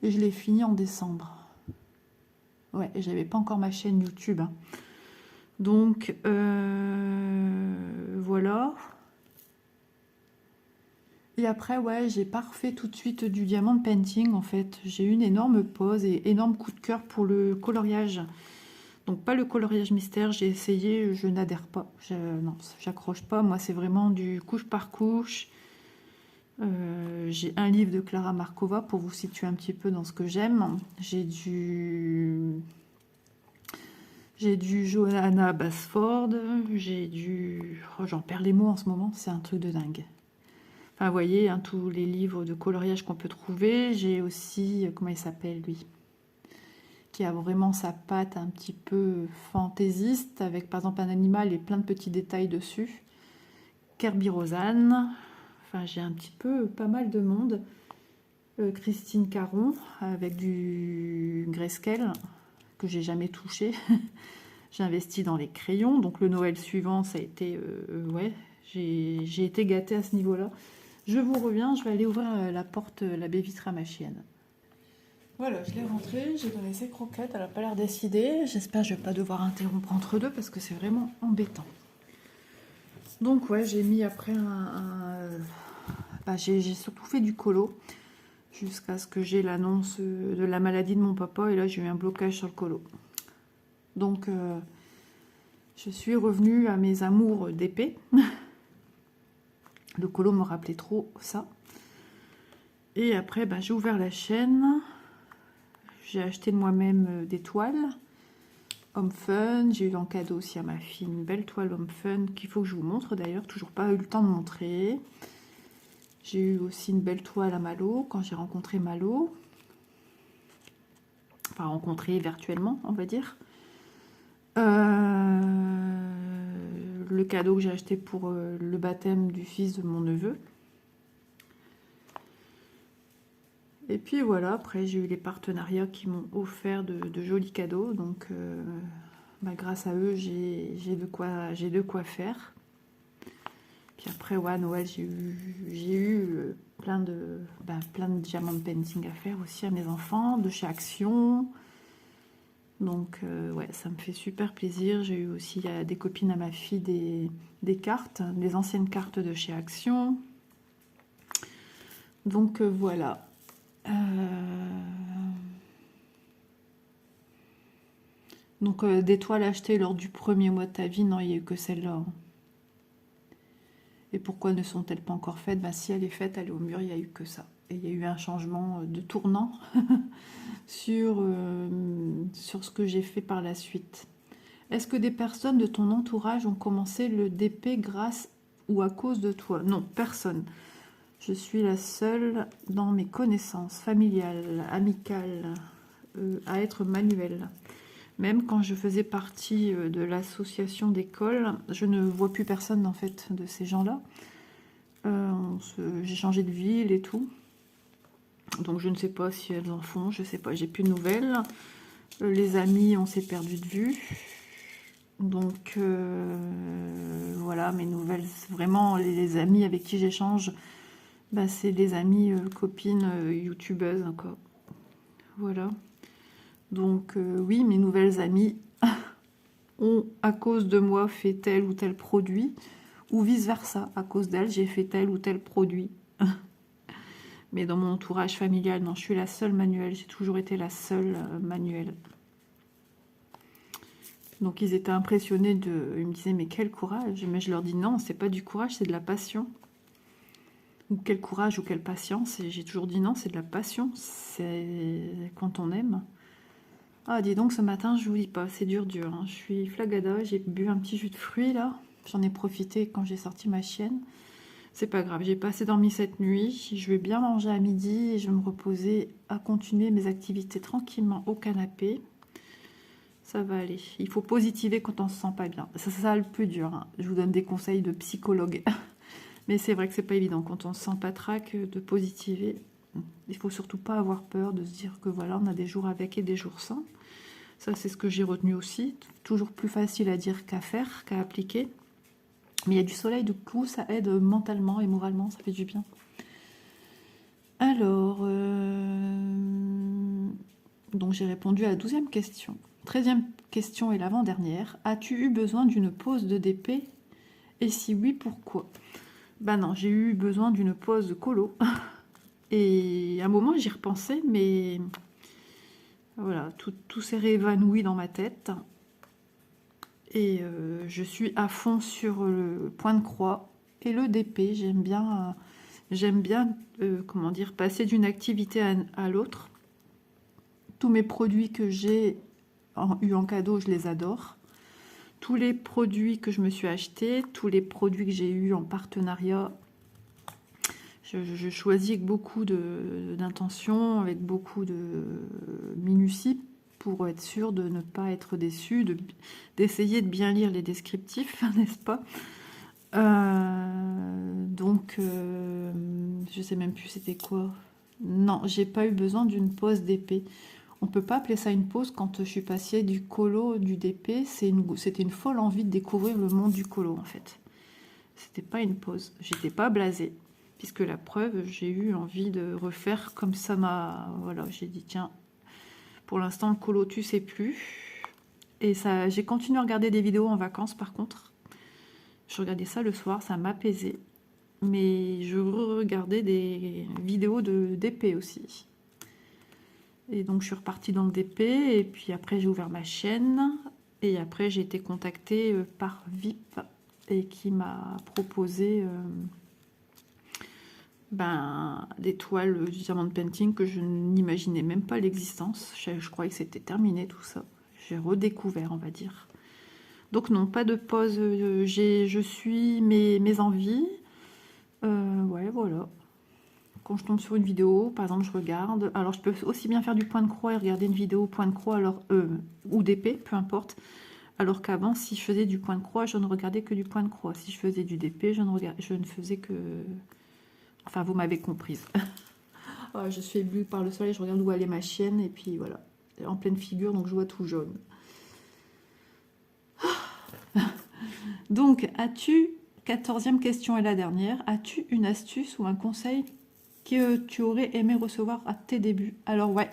Et je l'ai fini en décembre. Ouais, et j'avais pas encore ma chaîne YouTube, hein. Donc, voilà. Et après, ouais, j'ai pas refait tout de suite du diamant painting, en fait. J'ai eu une énorme pause et énorme coup de cœur pour le coloriage. Donc, pas le coloriage mystère, j'ai essayé, je n'adhère pas. Non, j'accroche pas. Moi, c'est vraiment du couche par couche. J'ai un livre de Clara Markova pour vous situer un petit peu dans ce que j'aime. J'ai du Johanna Basford, j'ai du... Oh, j'en perds les mots en ce moment, c'est un truc de dingue. Enfin, vous voyez, hein, tous les livres de coloriage qu'on peut trouver. J'ai aussi, comment il s'appelle, lui? Qui a vraiment sa patte un petit peu fantaisiste, avec par exemple un animal et plein de petits détails dessus. Kerby Rosanne. Enfin, j'ai un petit peu pas mal de monde. Christine Caron, avec du grayscale, que j'ai jamais touché. J'ai investi dans les crayons. Donc le Noël suivant, ça a été... ouais, j'ai été gâtée à ce niveau-là. Je vous reviens, je vais aller ouvrir la porte, la baie vitrée à ma chienne. Voilà, je l'ai rentrée, j'ai donné ses croquettes, elle n'a pas l'air décidée. J'espère que je ne vais pas devoir interrompre entre deux parce que c'est vraiment embêtant. Donc ouais, j'ai mis après j'ai surtout fait du colo jusqu'à ce que j'ai l'annonce de la maladie de mon papa et là j'ai eu un blocage sur le colo. Donc je suis revenue à mes amours d'épée. Le colo me rappelait trop ça. Et après, j'ai ouvert la chaîne. J'ai acheté de moi-même des toiles. Homme Fun. J'ai eu en cadeau aussi à ma fille une belle toile Homme Fun qu'il faut que je vous montre d'ailleurs. Toujours pas eu le temps de montrer. J'ai eu aussi une belle toile à Malo quand j'ai rencontré Malo. Enfin, rencontré virtuellement, on va dire. Le cadeau que j'ai acheté pour le baptême du fils de mon neveu. Et puis voilà, après j'ai eu les partenariats qui m'ont offert de jolis cadeaux. Donc grâce à eux, j'ai de quoi faire. Puis après, ouais, Noël, j'ai eu plein de diamants painting à faire aussi à mes enfants, de chez Action. Donc ouais, ça me fait super plaisir. J'ai eu aussi des copines à ma fille des cartes, des anciennes cartes de chez Action. Donc voilà. Donc des toiles achetées lors du premier mois de ta vie, non, il n'y a eu que celle-là. Et pourquoi ne sont-elles pas encore faites? Ben, si elle est faite, elle est au mur, il n'y a eu que ça. Et il y a eu un changement de tournant sur ce que j'ai fait par la suite. Est-ce que des personnes de ton entourage ont commencé le DP grâce ou à cause de toi? Non, personne. Je suis la seule dans mes connaissances familiales, amicales, à être manuelle. Même quand je faisais partie de l'association d'école, je ne vois plus personne en fait de ces gens-là. J'ai changé de ville et tout. Donc je ne sais pas si elles en font, je sais pas, j'ai plus de nouvelles. Les amis, on s'est perdu de vue. Donc voilà, mes nouvelles, vraiment les amis avec qui j'échange, bah, c'est des amis, copines, youtubeuses, quoi. Voilà. Donc oui, mes nouvelles amies ont, à cause de moi, fait tel ou tel produit, ou vice-versa, à cause d'elles, j'ai fait tel ou tel produit. Mais dans mon entourage familial, non, je suis la seule manuelle, j'ai toujours été la seule manuelle. Donc ils étaient impressionnés ils me disaient, mais quel courage. Mais je leur dis, non, c'est pas du courage, c'est de la passion. Ou quel courage ou quelle patience. Et j'ai toujours dit, non, c'est de la passion, c'est quand on aime. Ah, dis donc, ce matin, je vous dis pas, c'est dur, hein. Je suis flagada, j'ai bu un petit jus de fruits, là. J'en ai profité quand j'ai sorti ma chienne. C'est pas grave, j'ai pas assez dormi cette nuit. Je vais bien manger à midi et je vais me reposer à continuer mes activités tranquillement au canapé. Ça va aller. Il faut positiver quand on se sent pas bien. C'est ça le plus dur, hein. Je vous donne des conseils de psychologue. Mais c'est vrai que c'est pas évident quand on se sent pas trac de positiver. Il faut surtout pas avoir peur de se dire que voilà, on a des jours avec et des jours sans. Ça, c'est ce que j'ai retenu aussi. Toujours plus facile à dire qu'à faire, qu'à appliquer. Mais il y a du soleil, du coup, ça aide mentalement et moralement, ça fait du bien. Alors, donc j'ai répondu à la 12e question. 13e question et l'avant-dernière. As-tu eu besoin d'une pause de DP? Et si oui, pourquoi? Ben non, j'ai eu besoin d'une pause de colo. Et à un moment, j'y repensais, mais voilà, tout s'est réévanoui dans ma tête. Et je suis à fond sur le point de croix et le DP. J'aime bien comment dire, passer d'une activité à l'autre. Tous mes produits que j'ai eu en cadeau, je les adore. Tous les produits que je me suis achetés, tous les produits que j'ai eu en partenariat, je choisis avec beaucoup d'intention, avec beaucoup de minutie, pour être sûr de ne pas être déçue, d'essayer de bien lire les descriptifs, n'est-ce pas? Donc, je sais même plus c'était quoi. Non, j'ai pas eu besoin d'une pause DP. On peut pas appeler ça une pause quand je suis passée du colo, du DP. C'était une folle envie de découvrir le monde du colo, en fait. C'était pas une pause. J'étais pas blasée. Puisque la preuve, j'ai eu envie de refaire comme ça m'a... Voilà, j'ai dit, tiens, pour l'instant, le colo, tu sais plus. Et ça, j'ai continué à regarder des vidéos en vacances, par contre. Je regardais ça le soir, ça m'apaisait. Mais je regardais des vidéos de DP aussi. Et donc, je suis repartie dans le DP. Et puis après, j'ai ouvert ma chaîne. Et après, j'ai été contactée par VIP et qui m'a proposé... des toiles du diamant painting que je n'imaginais même pas l'existence. Je croyais que c'était terminé tout ça. J'ai redécouvert, on va dire. Donc non, pas de pause. Je suis mes envies. Ouais, voilà. Quand je tombe sur une vidéo, par exemple, je regarde. Alors, je peux aussi bien faire du point de croix et regarder une vidéo point de croix, alors ou d'épée, peu importe. Alors qu'avant, si je faisais du point de croix, je ne regardais que du point de croix. Si je faisais du DP, je ne faisais que... Enfin, vous m'avez comprise. Oh, je suis éblouie par le soleil, je regarde où elle est ma chienne, et puis voilà. En pleine figure, donc je vois tout jaune. Donc, 14e question et la dernière, as-tu une astuce ou un conseil que tu aurais aimé recevoir à tes débuts? Alors ouais,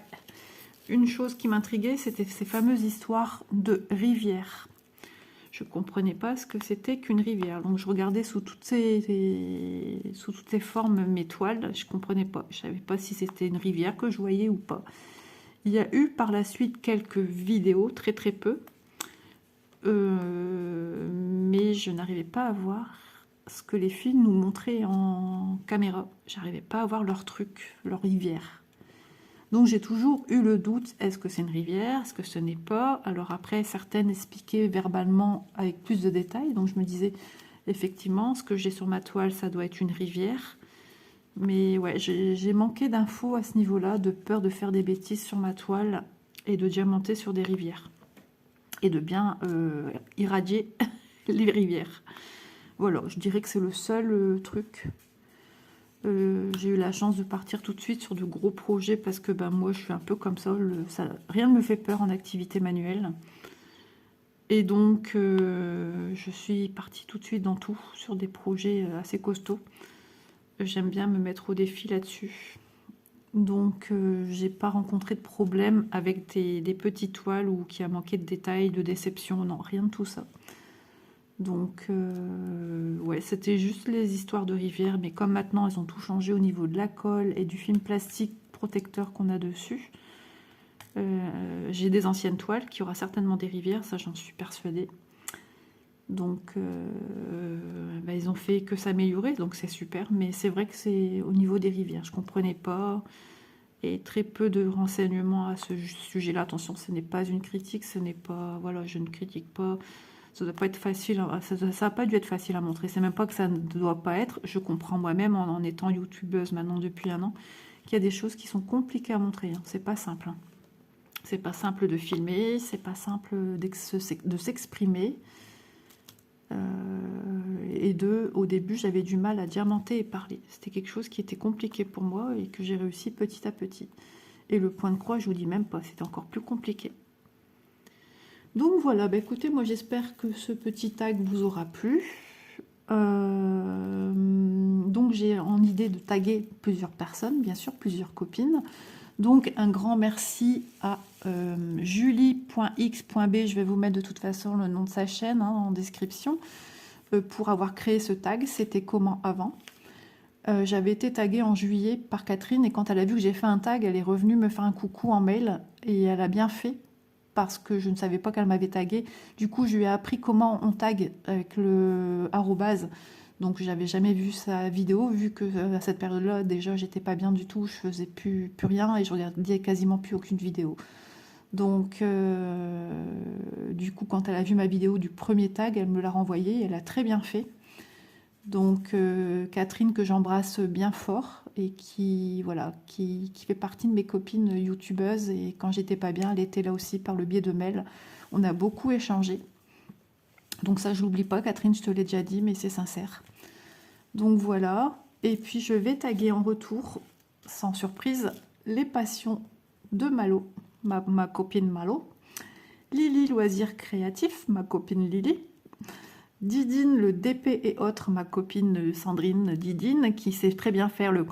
une chose qui m'intriguait, c'était ces fameuses histoires de rivières. Je ne comprenais pas ce que c'était qu'une rivière. Donc je regardais sous toutes ces formes mes toiles. Je ne comprenais pas. Je ne savais pas si c'était une rivière que je voyais ou pas. Il y a eu par la suite quelques vidéos, très peu. Mais je n'arrivais pas à voir ce que les filles nous montraient en caméra. J'arrivais pas à voir leur truc, leur rivière. Donc j'ai toujours eu le doute, est-ce que c'est une rivière, est-ce que ce n'est pas? Alors après, certaines expliquaient verbalement avec plus de détails, donc je me disais, effectivement, ce que j'ai sur ma toile, ça doit être une rivière. Mais ouais, j'ai manqué d'infos à ce niveau-là, de peur de faire des bêtises sur ma toile et de diamanter sur des rivières. Et de bien irradier les rivières. Voilà, je dirais que c'est le seul truc. J'ai eu la chance de partir tout de suite sur de gros projets parce que ben, moi je suis un peu comme ça, rien ne me fait peur en activité manuelle. Et donc je suis partie tout de suite dans tout, sur des projets assez costauds. J'aime bien me mettre au défi là-dessus. Donc j'ai pas rencontré de problème avec des petites toiles ou qui a manqué de détails, de déception, non, rien de tout ça. Donc, ouais, c'était juste les histoires de rivière, mais comme maintenant, elles ont tout changé au niveau de la colle et du film plastique protecteur qu'on a dessus. J'ai des anciennes toiles qui aura certainement des rivières, ça j'en suis persuadée. Donc, bah, ils ont fait que s'améliorer, donc c'est super, mais c'est vrai que c'est au niveau des rivières, je comprenais pas, et très peu de renseignements à ce sujet-là. Attention, ce n'est pas une critique, ce n'est pas, voilà, je ne critique pas. Ça doit pas être facile, ça n'a pas dû être facile à montrer. C'est même pas que ça ne doit pas être. Je comprends moi-même en étant youtubeuse maintenant depuis un an qu'il y a des choses qui sont compliquées à montrer. Hein. C'est pas simple. Hein. C'est pas simple de filmer, c'est pas simple de s'exprimer. Au début, j'avais du mal à diamanter et parler. C'était quelque chose qui était compliqué pour moi et que j'ai réussi petit à petit. Et le point de croix, je vous dis même pas, c'était encore plus compliqué. Donc voilà, bah écoutez, moi j'espère que ce petit tag vous aura plu. Donc j'ai en idée de taguer plusieurs personnes, bien sûr, plusieurs copines. Donc un grand merci à julie.x.b, je vais vous mettre de toute façon le nom de sa chaîne hein, en description, pour avoir créé ce tag. C'était comment avant. J'avais été taguée en juillet par Catherine et quand elle a vu que j'ai fait un tag, elle est revenue me faire un coucou en mail et elle a bien fait. Parce que je ne savais pas qu'elle m'avait tagué. Du coup, je lui ai appris comment on tag avec le arrobase. Donc, j'avais jamais vu sa vidéo, vu que à cette période-là, déjà, j'étais pas bien du tout. Je faisais plus rien et je regardais quasiment plus aucune vidéo. Donc, du coup, quand elle a vu ma vidéo du premier tag, elle me l'a renvoyé. Elle a très bien fait. Donc, Catherine, que j'embrasse bien fort et qui fait partie de mes copines youtubeuses. Et quand j'étais pas bien, elle était là aussi par le biais de mail. On a beaucoup échangé. Donc ça, je l'oublie pas, Catherine, je te l'ai déjà dit, mais c'est sincère. Donc voilà. Et puis je vais taguer en retour, sans surprise, les passions de Malo, ma copine Malo. Lily Loisirs Créatifs, ma copine Lily. Didine, le DP et autres, ma copine Sandrine Didine, qui sait très bien faire le...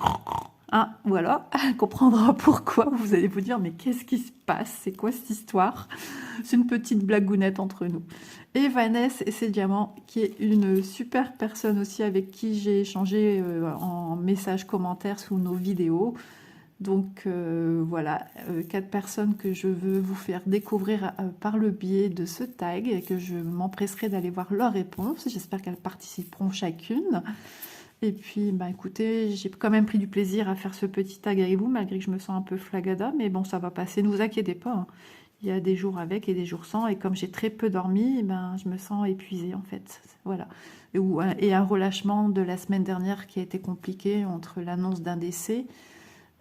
Ah, voilà, elle comprendra pourquoi. Vous allez vous dire, mais qu'est-ce qui se passe? C'est quoi cette histoire? C'est une petite blagounette entre nous. Et Vanessa et ses diamants, qui est une super personne aussi avec qui j'ai échangé en messages, commentaires sous nos vidéos. Donc voilà, 4 personnes que je veux vous faire découvrir par le biais de ce tag et que je m'empresserai d'aller voir leurs réponses. J'espère qu'elles participeront chacune. Et puis, bah, écoutez, j'ai quand même pris du plaisir à faire ce petit tag avec vous, malgré que je me sens un peu flagada, mais bon, ça va passer, ne vous inquiétez pas. Hein. Il y a des jours avec et des jours sans, et comme j'ai très peu dormi, eh ben, je me sens épuisée en fait. Voilà. Et un relâchement de la semaine dernière qui a été compliqué entre l'annonce d'un décès,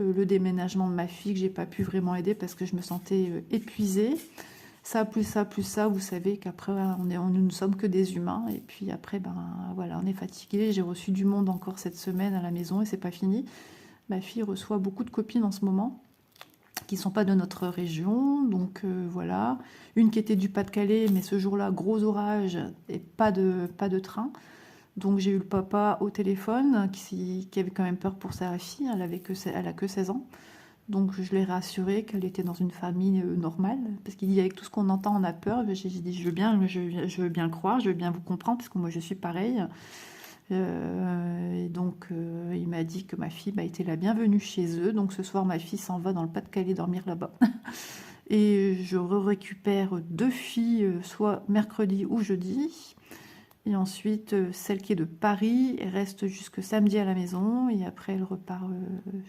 le déménagement de ma fille que j'ai pas pu vraiment aider parce que je me sentais épuisée. Ça, plus ça, plus ça, vous savez qu'après, nous ne sommes que des humains. Et puis après, ben voilà, on est fatigué. J'ai reçu du monde encore cette semaine à la maison et c'est pas fini. Ma fille reçoit beaucoup de copines en ce moment qui sont pas de notre région. Donc voilà. Une qui était du Pas-de-Calais, mais ce jour-là, gros orage et pas de train. Donc j'ai eu le papa au téléphone qui avait quand même peur pour sa fille. Elle a que 16 ans. Donc je l'ai rassurée qu'elle était dans une famille normale, parce qu'il dit avec tout ce qu'on entend on a peur. J'ai dit je veux bien le croire, je veux bien vous comprendre, parce que moi je suis pareille. Et donc il m'a dit que ma fille était la bienvenue chez eux. Donc ce soir ma fille s'en va dans le Pas-de-Calais dormir là-bas. Et je récupère 2 filles, soit mercredi ou jeudi. Et ensuite, celle qui est de Paris, elle reste jusque samedi à la maison et après elle repart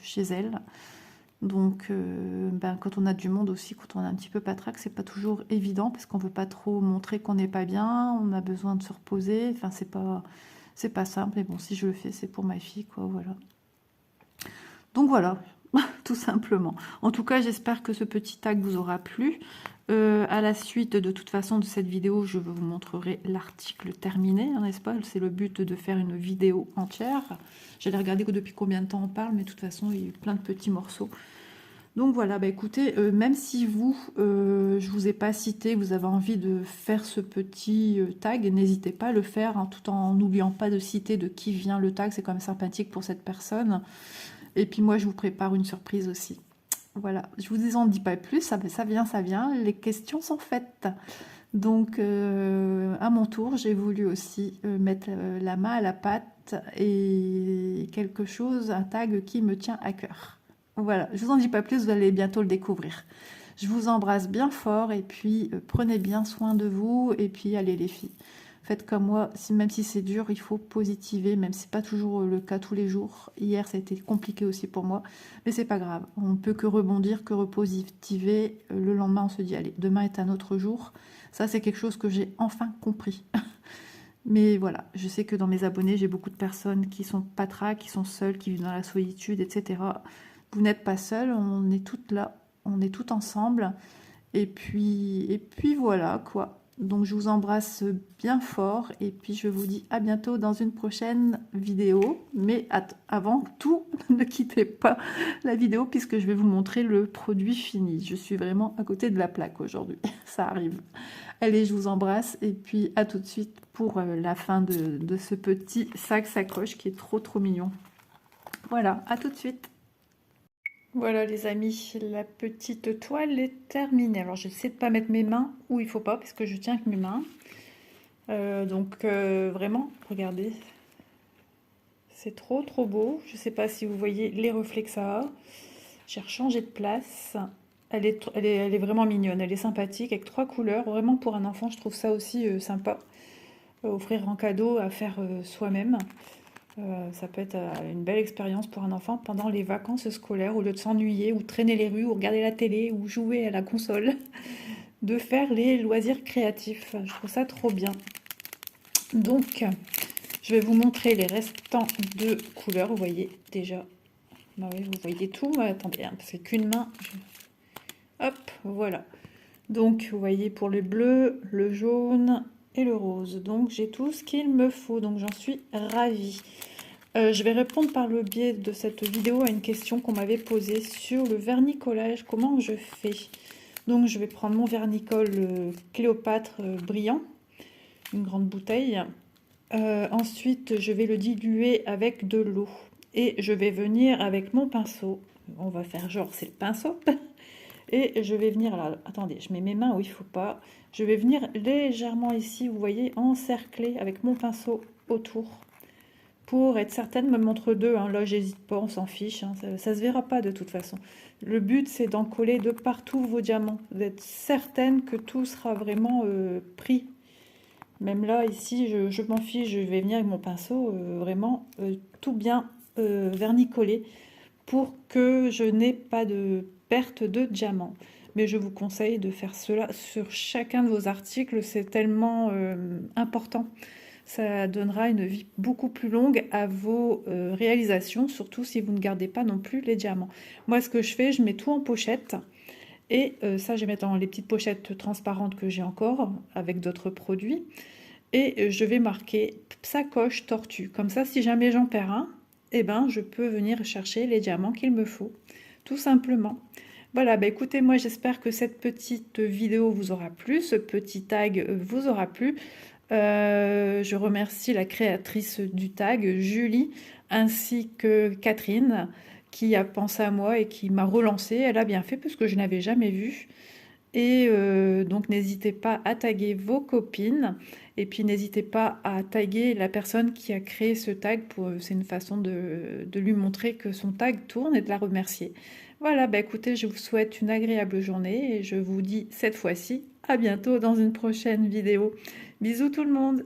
chez elle. Donc, ben, quand on a du monde aussi, quand on a un petit peu patraque, c'est pas toujours évident parce qu'on veut pas trop montrer qu'on n'est pas bien, on a besoin de se reposer. Enfin, c'est pas simple. Mais bon, si je le fais, c'est pour ma fille, quoi. Voilà. Donc voilà, tout simplement. En tout cas, j'espère que ce petit tag vous aura plu. À la suite, de toute façon, de cette vidéo, je vous montrerai l'article terminé, hein, n'est-ce pas? C'est le but de faire une vidéo entière. J'allais regarder depuis combien de temps on parle, mais de toute façon, il y a eu plein de petits morceaux. Donc voilà, bah écoutez, même si vous, je vous ai pas cité, vous avez envie de faire ce petit tag, n'hésitez pas à le faire, hein, tout en n'oubliant pas de citer de qui vient le tag, c'est quand même sympathique pour cette personne. Et puis moi, je vous prépare une surprise aussi. Voilà, je vous en dis pas plus, ça vient, les questions sont faites. Donc, à mon tour, j'ai voulu aussi mettre la main à la pâte et quelque chose, un tag qui me tient à cœur. Voilà, je vous en dis pas plus, vous allez bientôt le découvrir. Je vous embrasse bien fort et puis prenez bien soin de vous et puis allez les filles. Faites comme moi, même si c'est dur, il faut positiver, même si c'est pas toujours le cas tous les jours. Hier, ça a été compliqué aussi pour moi, mais c'est pas grave. On ne peut que rebondir, que repositiver. Le lendemain, on se dit, allez, demain est un autre jour. Ça, c'est quelque chose que j'ai enfin compris. Mais voilà, je sais que dans mes abonnés, j'ai beaucoup de personnes qui sont patraques, qui sont seules, qui vivent dans la solitude, etc. Vous n'êtes pas seules, on est toutes là, on est toutes ensemble. Et puis voilà, quoi. Donc je vous embrasse bien fort et puis je vous dis à bientôt dans une prochaine vidéo. Mais avant tout, ne quittez pas la vidéo puisque je vais vous montrer le produit fini. Je suis vraiment à côté de la plaque aujourd'hui, ça arrive. Allez, je vous embrasse et puis à tout de suite pour la fin de ce petit sac sacoche qui est trop mignon. Voilà, à tout de suite. Voilà les amis, la petite toile est terminée. Alors j'essaie de pas mettre mes mains où il faut pas parce que je tiens avec mes mains. Vraiment, regardez, c'est trop beau. Je sais pas si vous voyez les reflets que ça a. J'ai rechangé de place. Elle est vraiment mignonne, elle est sympathique avec 3 couleurs. Vraiment pour un enfant, je trouve ça aussi sympa. Offrir en cadeau à faire soi-même. Ça peut être une belle expérience pour un enfant pendant les vacances scolaires, au lieu de s'ennuyer ou traîner les rues ou regarder la télé ou jouer à la console, de faire les loisirs créatifs. Je trouve ça trop bien. Donc, je vais vous montrer les restants de couleurs. Vous voyez déjà, bah oui, vous voyez tout. Attendez, hein, parce que qu'une main. Hop, voilà. Donc, vous voyez pour le bleu, le jaune et le rose. Donc, j'ai tout ce qu'il me faut. Donc, j'en suis ravie. Je vais répondre par le biais de cette vidéo à une question qu'on m'avait posée sur le vernicolage. Comment je fais? Donc, je vais prendre mon vernicole Cléopâtre brillant, une grande bouteille. Ensuite, je vais le diluer avec de l'eau. Et je vais venir avec mon pinceau. On va faire genre, c'est le pinceau. Et je vais venir là, attendez, je mets mes mains où il ne faut pas. Je vais venir légèrement ici, vous voyez, encercler avec mon pinceau autour. Pour être certaine, même entre deux, hein, là j'hésite pas, on s'en fiche, hein, ça se verra pas de toute façon. Le but c'est d'en coller de partout vos diamants, d'être certaine que tout sera vraiment pris. Même là, ici, je m'en fiche, je vais venir avec mon pinceau, vraiment tout bien vernicoller pour que je n'ai pas de perte de diamants. Mais je vous conseille de faire cela sur chacun de vos articles, c'est tellement important. Ça donnera une vie beaucoup plus longue à vos réalisations, surtout si vous ne gardez pas non plus les diamants. Moi, ce que je fais, je mets tout en pochette. Et ça, je vais mettre dans les petites pochettes transparentes que j'ai encore, avec d'autres produits. Et je vais marquer sacoche tortue. Comme ça, si jamais j'en perds un, eh ben, je peux venir chercher les diamants qu'il me faut, tout simplement. Voilà, bah écoutez, moi j'espère que cette petite vidéo vous aura plu, ce petit tag vous aura plu. Je remercie la créatrice du tag, Julie, ainsi que Catherine, qui a pensé à moi et qui m'a relancé. Elle a bien fait parce que je n'avais jamais vu. Et donc n'hésitez pas à taguer vos copines. Et puis n'hésitez pas à taguer la personne qui a créé ce tag. C'est une façon de lui montrer que son tag tourne et de la remercier. Voilà, bah écoutez, je vous souhaite une agréable journée et je vous dis cette fois-ci à bientôt dans une prochaine vidéo. Bisous tout le monde!